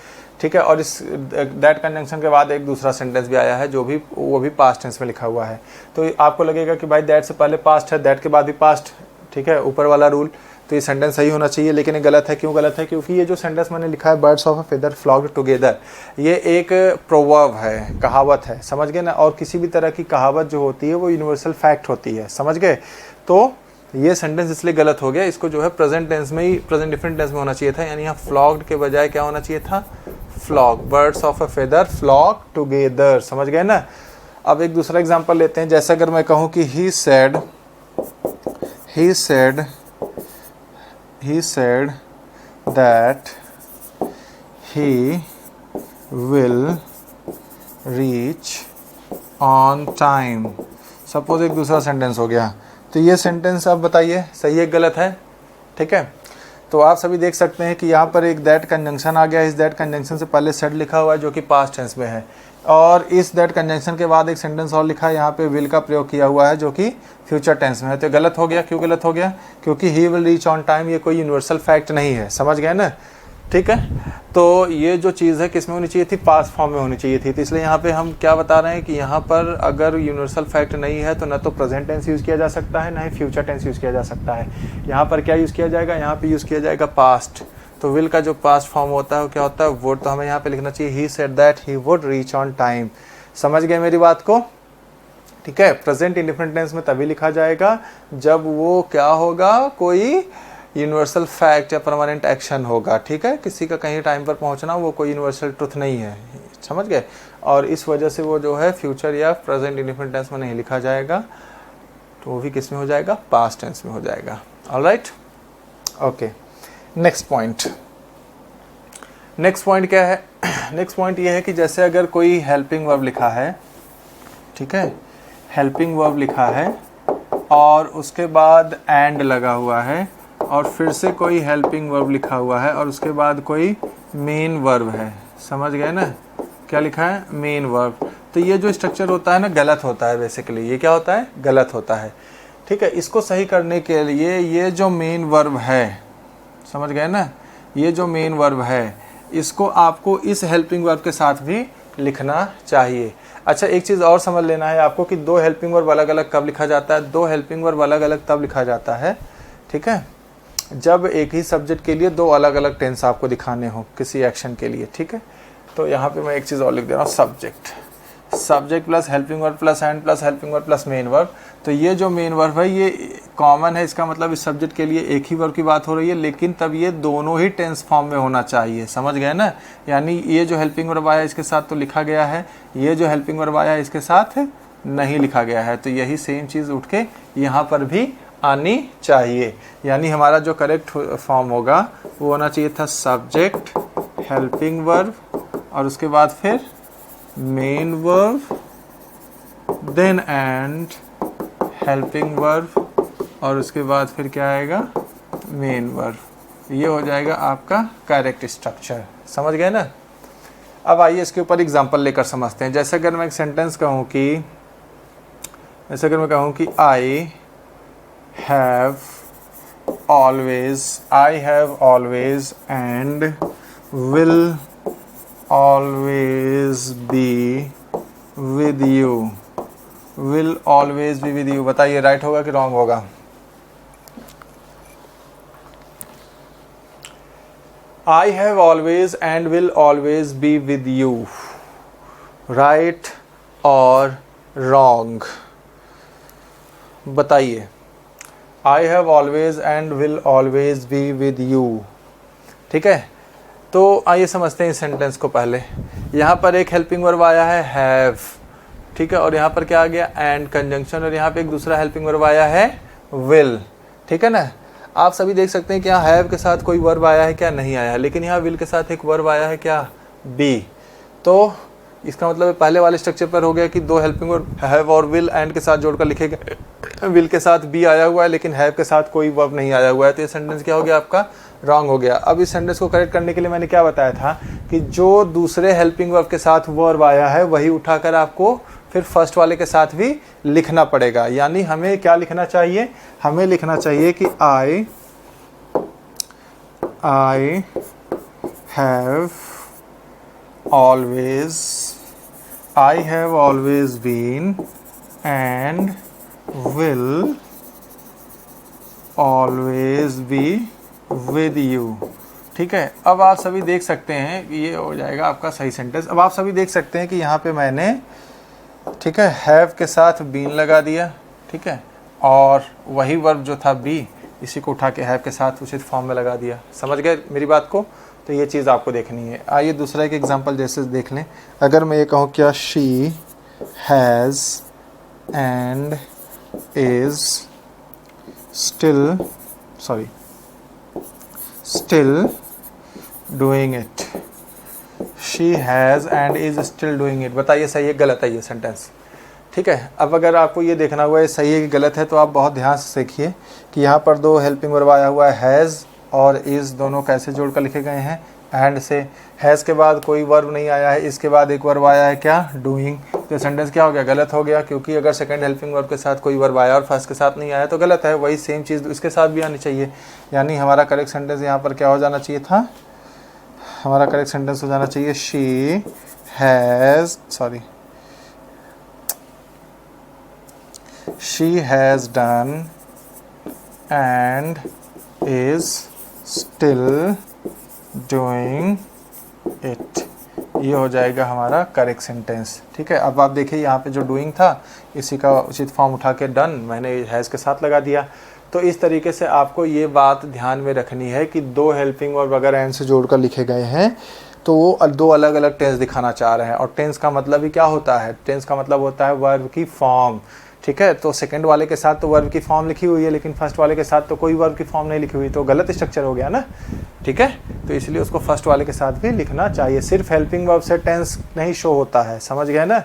ठीक है। और इस दैट कंजंक्शन के बाद एक दूसरा सेंटेंस भी आया है जो भी वो भी पास्ट टेंस में लिखा हुआ है। तो आपको लगेगा कि भाई दैट से पहले पास्ट है, दैट के बाद भी पास्ट, ठीक है, ऊपर वाला रूल, तो ये सेंटेंस सही होना चाहिए, लेकिन ये गलत है। क्यों गलत है? क्योंकि ये जो सेंटेंस मैंने लिखा है, birds of a feather flocked together, ये एक प्रोवर्ब है, कहावत है, समझ गए ना। और किसी भी तरह की कहावत जो होती है वो यूनिवर्सल फैक्ट होती है, समझ गए। तो ये सेंटेंस इसलिए गलत हो गया, इसको जो है प्रेजेंट टेंस में ही, प्रेजेंट डिफरेंट टेंस में होना चाहिए था, यानी यहाँ फ्लॉक्ड के बजाय क्या होना चाहिए था, flock, birds of a feather flock together, समझ गए ना। अब एक दूसरा एग्जांपल लेते हैं, जैसे अगर मैं कहूँ कि he said that he will reach on time, suppose एक दूसरा सेंटेंस हो गया, तो ये सेंटेंस आप बताइए सही है गलत है, ठीक है। तो आप सभी देख सकते हैं कि यहाँ पर एक दैट कंजंक्शन आ गया, इस दैट कंजंक्शन से पहले सेड लिखा हुआ है जो कि पास्ट टेंस में है, और इस दैट कंजंक्शन के बाद एक सेंटेंस और लिखा है, यहाँ पे विल का प्रयोग किया हुआ है जो कि फ्यूचर टेंस में है। तो गलत हो गया। क्यों गलत हो गया? क्योंकि he will reach on time ये कोई यूनिवर्सल फैक्ट नहीं है, समझ गए ना, ठीक है। तो ये जो चीज़ है किस में होनी चाहिए थी, पास्ट फॉर्म में होनी चाहिए थी। तो इसलिए यहाँ पे हम क्या बता रहे हैं कि यहाँ पर अगर यूनिवर्सल फैक्ट नहीं है तो ना तो प्रेजेंट टेंस यूज़ किया जा सकता है, ना ही फ्यूचर टेंस यूज़ किया जा सकता है। यहाँ पर क्या यूज़ किया जाएगा, यहाँ पे यूज़ किया जाएगा पास्ट। तो विल का जो पास्ट फॉर्म होता है वो क्या होता है, वुड, तो हमें यहाँ पे लिखना चाहिए he said that he would reach on time. समझ गए मेरी बात को, ठीक है। प्रेजेंट इंडिफरेंट टेंस में तभी लिखा जाएगा जब वो क्या होगा, कोई यूनिवर्सल फैक्ट या परमानेंट एक्शन होगा, ठीक है। किसी का कहीं टाइम पर पहुंचना वो कोई यूनिवर्सल ट्रुथ नहीं है, समझ गए। और इस वजह से वो जो है फ्यूचर या प्रेजेंट इंडिफरेंट टेंस में नहीं लिखा जाएगा, तो वो भी किस में हो जाएगा, पास्ट टेंस में हो जाएगा। Alright, okay. नेक्स्ट पॉइंट क्या है? नेक्स्ट पॉइंट ये है कि जैसे अगर कोई हेल्पिंग वर्ब लिखा है, ठीक है, हेल्पिंग वर्ब लिखा है और उसके बाद एंड लगा हुआ है, और फिर से कोई हेल्पिंग वर्ब लिखा हुआ है और उसके बाद कोई मेन वर्ब है, समझ गए ना। क्या लिखा है, मेन वर्ब। तो ये जो स्ट्रक्चर होता है ना, गलत होता है बेसिकली। ये क्या होता है, गलत होता है, ठीक है। इसको सही करने के लिए ये जो मेन वर्ब है, समझ गए ना, ये जो मेन वर्ब है इसको आपको इस हेल्पिंग वर्ब के साथ भी लिखना चाहिए। अच्छा, एक चीज़ और समझ लेना है आपको कि दो हेल्पिंग वर्ब अलग अलग कब लिखा जाता है। दो हेल्पिंग वर्ब अलग अलग तब लिखा जाता है, ठीक है, जब एक ही सब्जेक्ट के लिए दो अलग अलग टेंस आपको दिखाने हो किसी एक्शन के लिए, ठीक है। तो यहाँ पे मैं एक चीज़ और लिख दे रहा हूँ, subject plus helping verb plus and plus helping verb plus main verb. तो ये जो मेन वर्ब है ये कॉमन है, इसका मतलब इस सब्जेक्ट के लिए एक ही वर्ब की बात हो रही है, लेकिन तब ये दोनों ही टेंस फॉर्म में होना चाहिए, समझ गए ना। यानी ये जो हेल्पिंग वर्ब आया इसके साथ तो लिखा गया है, ये जो हेल्पिंग वर्ब आया इसके साथ नहीं लिखा गया है, तो यही सेम चीज़ उठ के यहाँ पर भी आनी चाहिए। यानी हमारा जो करेक्ट फॉर्म होगा वो होना चाहिए था सब्जेक्ट हेल्पिंग वर्ब और उसके बाद फिर main verb, then and helping verb और उसके बाद फिर क्या आएगा, मेन वर्ब। ये हो जाएगा आपका करेक्ट स्ट्रक्चर, समझ गए ना। अब आइए इसके ऊपर एग्जांपल लेकर समझते हैं। जैसे अगर मैं एक सेंटेंस कहूँ कि I have always and will always be with you, will always be with you. बताइए राइट होगा कि रॉन्ग होगा? आई have always and will always be with you, right और रॉन्ग? बताइए। आई have always and will always be with you, ठीक है। तो आइए समझते हैं इस सेंटेंस को। पहले यहाँ पर एक हेल्पिंग वर्ब आया है हैव, ठीक है, और यहाँ पर क्या आ गया, एंड कंजंक्शन, और यहाँ पे एक दूसरा हेल्पिंग वर्ब आया है विल, ठीक है ना। आप सभी देख सकते हैं कि यहाँ हैव के साथ कोई वर्ब आया है क्या, नहीं आया है, लेकिन यहाँ विल के साथ एक वर्ब आया है क्या, बी। तो इसका मतलब पहले वाले स्ट्रक्चर पर हो गया कि दो हेल्पिंग वर्ब हैव और विल एंड के साथ जोड़कर लिखे गए, विल के साथ बी आया हुआ है लेकिन हैव के साथ कोई वर्ब नहीं आया हुआ है, तो ये सेंटेंस क्या हो गया आपका, रॉन्ग हो गया। अब इस सेंटेंस को करेक्ट करने के लिए मैंने क्या बताया था कि जो दूसरे हेल्पिंग वर्ब के साथ वर्ब आया है वही उठाकर आपको फिर फर्स्ट वाले के साथ भी लिखना पड़ेगा। यानी हमें क्या लिखना चाहिए, हमें लिखना चाहिए कि I have always been and will always be with you. ठीक है, अब आप सभी देख सकते हैं कि ये हो जाएगा आपका सही सेंटेंस। अब आप सभी देख सकते हैं कि यहाँ पे मैंने, ठीक है, हैव के साथ बीन लगा दिया, ठीक है, और वही वर्ब जो था बी, इसी को उठा के हैव के साथ उचित फॉर्म में लगा दिया। समझ गए मेरी बात को? तो ये चीज़ आपको देखनी है। आइए दूसरा एक एग्जांपल जैसे देख लें। अगर मैं ये कहूँ क्या, she has and is still doing it। she has and is still doing it। बताइए सही है गलत है ये सेंटेंस? ठीक है, अब अगर आपको ये देखना हुआ है सही है कि गलत है, तो आप बहुत ध्यान से देखिए कि यहाँ पर दो हेल्पिंग वर्ब आया हुआ है, हैज़ और इज़, दोनों कैसे जोड़कर लिखे गए हैं, एंड से। हैज़ के बाद कोई वर्ब नहीं आया है, इसके बाद एक वर्ब आया है क्या, डूइंग। तो सेंटेंस क्या हो गया, गलत हो गया, क्योंकि अगर सेकंड हेल्पिंग वर्ब के साथ कोई वर्ब आया और फर्स्ट के साथ नहीं आया तो गलत है। वही सेम चीज़ इसके साथ भी आनी चाहिए। यानी हमारा करेक्ट सेंटेंस यहाँ पर क्या हो जाना चाहिए था, हमारा करेक्ट सेंटेंस हो जाना चाहिए she has done and is still doing it. ये हो जाएगा हमारा करेक्ट सेंटेंस। ठीक है, अब आप देखिए यहाँ पे जो डूइंग था, इसी का उचित फॉर्म उठा के डन मैंने हैज़ के साथ लगा दिया। तो इस तरीके से आपको ये बात ध्यान में रखनी है कि दो हेल्पिंग वर्ब अगर एंड से जोड़कर लिखे गए हैं तो वो दो अलग अलग टेंस दिखाना चाह रहे हैं। और टेंस का मतलब ही क्या होता है, टेंस का मतलब होता है वर्ब की फॉर्म। ठीक है, तो सेकंड वाले के साथ तो वर्ब की फॉर्म लिखी हुई है, लेकिन फर्स्ट वाले के साथ तो कोई वर्ब की फॉर्म नहीं लिखी हुई, तो गलत स्ट्रक्चर हो गया ना। ठीक है, तो इसलिए उसको फर्स्ट वाले के साथ भी लिखना चाहिए। सिर्फ हेल्पिंग वर्ब से टेंस नहीं शो होता है, समझ गए ना।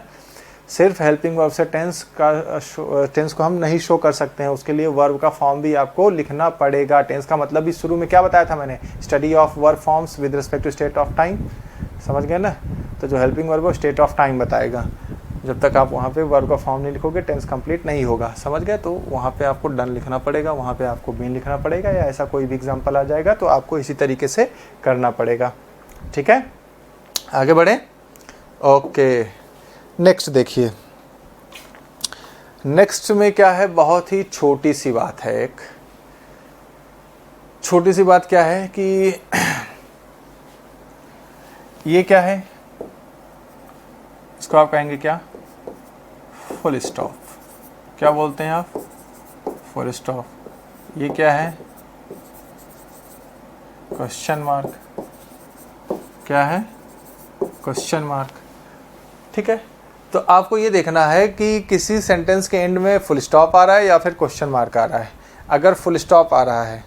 सिर्फ हेल्पिंग वर्ब से टेंस को हम नहीं शो कर सकते हैं, उसके लिए वर्ब का फॉर्म भी आपको लिखना पड़ेगा। टेंस का मतलब भी शुरू में क्या बताया था मैंने, study of verb forms with respect to state of time. समझ गए ना। तो जो हेल्पिंग वर्ब है स्टेट ऑफ टाइम बताएगा। जब तक आप वहाँ पे वर्ब का फॉर्म नहीं लिखोगे टेंस कंप्लीट नहीं होगा। समझ गए। तो वहाँ पे आपको डन लिखना पड़ेगा, वहाँ पे आपको बीन लिखना पड़ेगा, या ऐसा कोई भी एग्जांपल आ जाएगा तो आपको इसी तरीके से करना पड़ेगा। ठीक है, आगे बढ़े। ओके, नेक्स्ट देखिए। नेक्स्ट में क्या है, बहुत ही छोटी सी बात है। एक छोटी सी बात क्या है कि ये क्या है, इसको आप कहेंगे क्या, फुल स्टॉप। क्या बोलते हैं आप, फुल स्टॉप। ये क्या है, क्वेश्चन मार्क। क्या है, क्वेश्चन मार्क। ठीक है, तो आपको ये देखना है कि किसी सेंटेंस के एंड में फुल स्टॉप आ रहा है या फिर क्वेश्चन मार्क आ रहा है। अगर फुल स्टॉप आ रहा है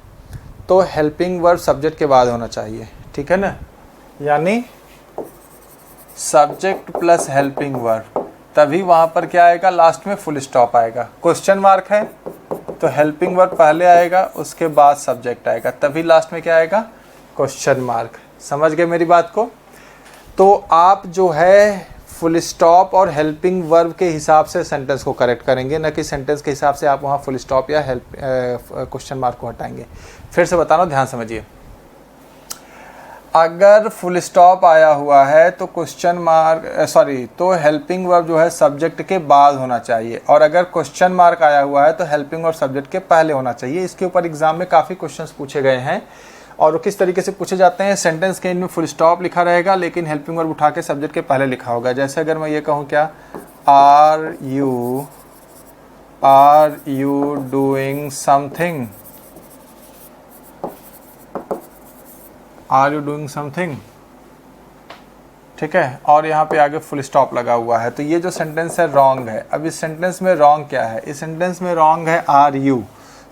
तो हेल्पिंग वर्ब सब्जेक्ट के बाद होना चाहिए। ठीक है ना, यानी सब्जेक्ट प्लस हेल्पिंग वर्ब, तभी वहाँ पर क्या आएगा, लास्ट में फुल स्टॉप आएगा। क्वेश्चन मार्क है तो हेल्पिंग वर्ब पहले आएगा, उसके बाद सब्जेक्ट आएगा, तभी लास्ट में क्या आएगा, क्वेश्चन मार्क। समझ गए मेरी बात को। तो आप जो है फुल स्टॉप और हेल्पिंग वर्ब के हिसाब से सेंटेंस को करेक्ट करेंगे, न कि सेंटेंस के हिसाब से आप वहाँ फुल स्टॉप या क्वेश्चन मार्क को हटाएंगे। फिर से बता रहा हूँ, ध्यान समझिए। अगर फुल स्टॉप आया हुआ है तो क्वेश्चन मार्क तो हेल्पिंग वर्ब जो है सब्जेक्ट के बाद होना चाहिए, और अगर क्वेश्चन मार्क आया हुआ है तो हेल्पिंग वर्ब सब्जेक्ट के पहले होना चाहिए। इसके ऊपर एग्जाम में काफ़ी क्वेश्चंस पूछे गए हैं, और किस तरीके से पूछे जाते हैं, सेंटेंस के एंड में फुल स्टॉप लिखा रहेगा लेकिन हेल्पिंग वर्ब उठा के सब्जेक्ट के पहले लिखा होगा। जैसे अगर मैं ये कहूँ क्या, are you doing something, are you doing something. ठीक है, और यहाँ पे आगे फुल स्टॉप लगा हुआ है, तो ये जो सेंटेंस है रॉन्ग है। अब इस सेंटेंस में रॉन्ग क्या है, इस सेंटेंस में रॉन्ग है आर यू।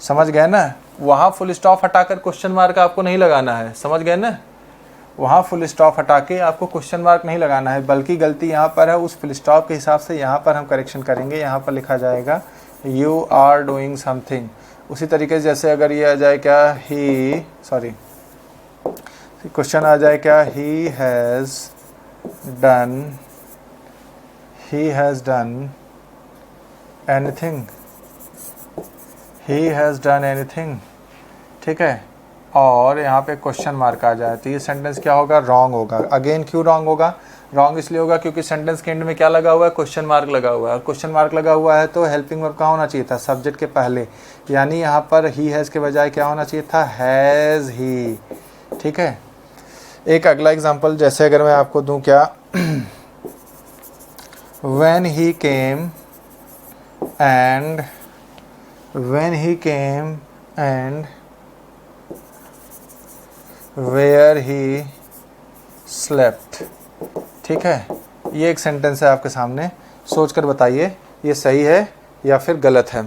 समझ गए ना, वहाँ फुल स्टॉप हटाकर क्वेश्चन मार्क आपको नहीं लगाना है। समझ गए ना, वहाँ फुल स्टॉप हटा के आपको क्वेश्चन मार्क नहीं लगाना है, बल्कि गलती यहाँ पर है, उस फुल स्टॉप के हिसाब से यहाँ पर हम करेक्शन करेंगे। यहाँ पर लिखा जाएगा यू आर डूइंग समथिंग। उसी तरीके से जैसे अगर ये आ जाए क्या, क्वेश्चन आ जाए क्या, he has he has done anything, he has done anything, ठीक है, और यहाँ पे क्वेश्चन मार्क आ जाए तो ये सेंटेंस क्या होगा, रॉन्ग होगा। अगेन क्यों रॉन्ग होगा, रॉन्ग इसलिए होगा क्योंकि सेंटेंस के एंड में क्या लगा हुआ है, क्वेश्चन मार्क लगा हुआ है, और क्वेश्चन मार्क लगा हुआ है तो हेल्पिंग वर्ब कहाँ होना चाहिए था, सब्जेक्ट के पहले, यानी यहाँ पर ही हैज़ के बजाय क्या होना चाहिए था, हैज़ ही, ठीक है। एक अगला एग्जांपल जैसे अगर मैं आपको दूं क्या, when he came and where he slept, ठीक है। ये एक सेंटेंस है आपके सामने, सोचकर बताइए ये सही है या फिर गलत है।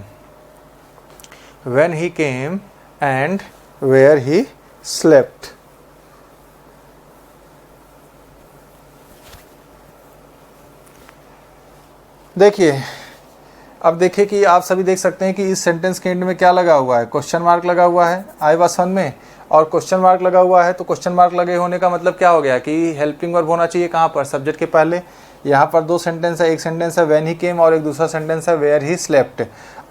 when he came and where he slept, देखिए अब देखिए कि आप सभी देख सकते हैं कि इस सेंटेंस के एंड में क्या लगा हुआ है, क्वेश्चन मार्क लगा हुआ है आई वाज वन में, और क्वेश्चन मार्क लगा हुआ है तो क्वेश्चन मार्क लगे होने का मतलब क्या हो गया कि हेल्पिंग वर्ब होना चाहिए कहाँ पर, सब्जेक्ट के पहले। यहाँ पर दो सेंटेंस है, एक सेंटेंस है व्हेन ही केम और एक दूसरा सेंटेंस है वेयर ही स्लेप्ट।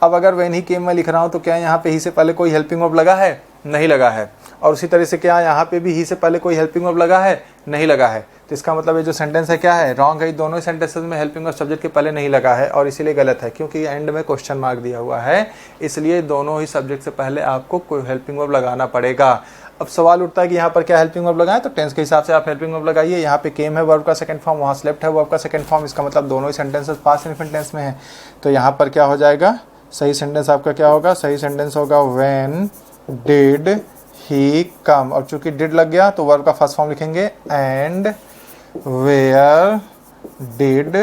अब अगर व्हेन ही केम मैं लिख रहा हूँ तो क्या यहाँ पे ही से पहले कोई हेल्पिंग वर्ब लगा है, नहीं लगा है, और उसी तरह से क्या यहाँ पे भी ही से पहले कोई हेल्पिंग वर्ब लगा है, नहीं लगा है। तो इसका मतलब ये जो सेंटेंस है क्या है, रॉन्ग है। दोनों ही सेंटेंसेस में हेल्पिंग वर्ब सब्जेक्ट के पहले नहीं लगा है और इसीलिए गलत है, क्योंकि एंड में क्वेश्चन मार्क दिया हुआ है, इसलिए दोनों ही सब्जेक्ट से पहले आपको कोई हेल्पिंग वर्ब लगाना पड़ेगा। अब सवाल उठता है कि यहाँ पर क्या हेल्पिंग वर्ब लगाएं, तो टेंस के हिसाब से आप हेल्पिंग वर्ब लगाइए। यहाँ पे केम है वर्ब का सेकंड फॉर्म, वहाँ स्लेप्ट है वर्ब का सेकंड फॉर्म, इसका मतलब दोनों ही सेंटेंसेस पास्ट इन्फिनिट टेंस में है। तो यहाँ पर क्या हो जाएगा, सही सेंटेंस आपका क्या होगा, सही सेंटेंस होगा व्हेन डिड ही कम, और चूंकि डिड लग गया तो वर्ब का फर्स्ट फॉर्म लिखेंगे and where did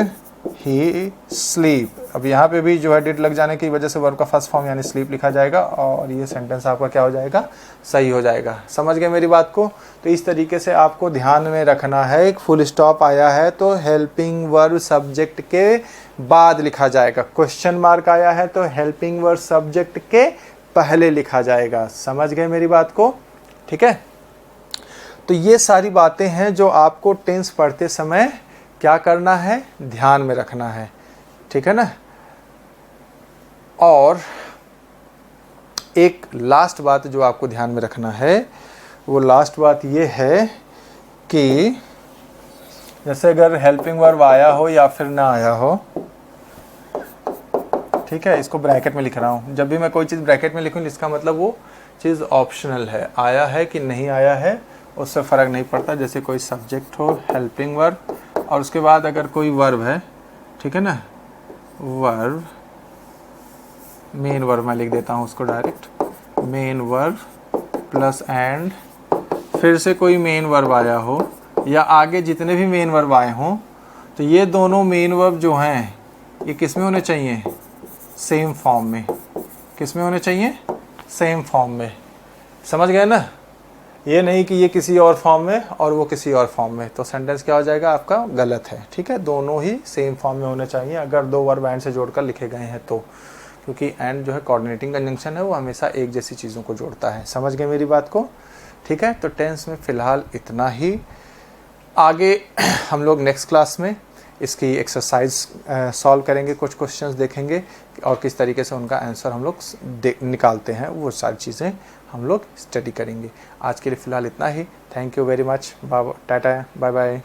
he sleep. अब यहाँ पे भी जो है डिड लग जाने की वजह से वर्ब का फर्स्ट फॉर्म यानी स्लीप लिखा जाएगा और ये सेंटेंस आपका क्या हो जाएगा, सही हो जाएगा। समझ गए मेरी बात को। तो इस तरीके से आपको ध्यान में रखना है, एक फुल स्टॉप आया है तो हेल्पिंग वर्ब सब्जेक्ट के बाद लिखा जाएगा, क्वेश्चन मार्क आया है तो हेल्पिंग वर्ब सब्जेक्ट के पहले लिखा जाएगा। समझ गए मेरी बात को, ठीक है। तो ये सारी बातें हैं जो आपको टेंस पढ़ते समय क्या करना है, ध्यान में रखना है, ठीक है ना। और एक लास्ट बात जो आपको ध्यान में रखना है, वो लास्ट बात ये है कि जैसे अगर हेल्पिंग वर्ब आया हो या फिर ना आया हो, ठीक है, इसको ब्रैकेट में लिख रहा हूँ। जब भी मैं कोई चीज़ ब्रैकेट में लिखूँ इसका मतलब वो चीज़ ऑप्शनल है, आया है कि नहीं आया है उससे फ़र्क नहीं पड़ता। जैसे कोई सब्जेक्ट हो, हेल्पिंग वर्ब, और उसके बाद अगर कोई वर्ब है, ठीक है ना, वर्ब, मेन वर्ब मैं लिख देता हूँ उसको direct, main verb plus and, फिर से कोई मेन वर्ब आया हो या आगे जितने भी मेन वर्ब आए हों, तो ये दोनों मेन वर्ब जो हैं ये किस में होने चाहिए, सेम फॉर्म में। किस में होने चाहिए, सेम फॉर्म में। समझ गए ना, ये नहीं कि ये किसी और फॉर्म में और वो किसी और फॉर्म में, तो सेंटेंस क्या हो जाएगा आपका, गलत है, ठीक है। दोनों ही सेम फॉर्म में होने चाहिए अगर दो वर्ब एंड से जोड़कर लिखे गए हैं तो, क्योंकि एंड जो है कोऑर्डिनेटिंग कंजंक्शन है, वो हमेशा एक जैसी चीज़ों को जोड़ता है। समझ गए मेरी बात को, ठीक है। तो टेंस में फ़िलहाल इतना ही, आगे हम लोग नेक्स्ट क्लास में इसकी एक्सरसाइज सॉल्व करेंगे, कुछ क्वेश्चंस देखेंगे और किस तरीके से उनका आंसर हम लोग निकालते हैं, वो सारी चीज़ें हम लोग स्टडी करेंगे। आज के लिए फ़िलहाल इतना ही। Thank you very much, tata, bye bye.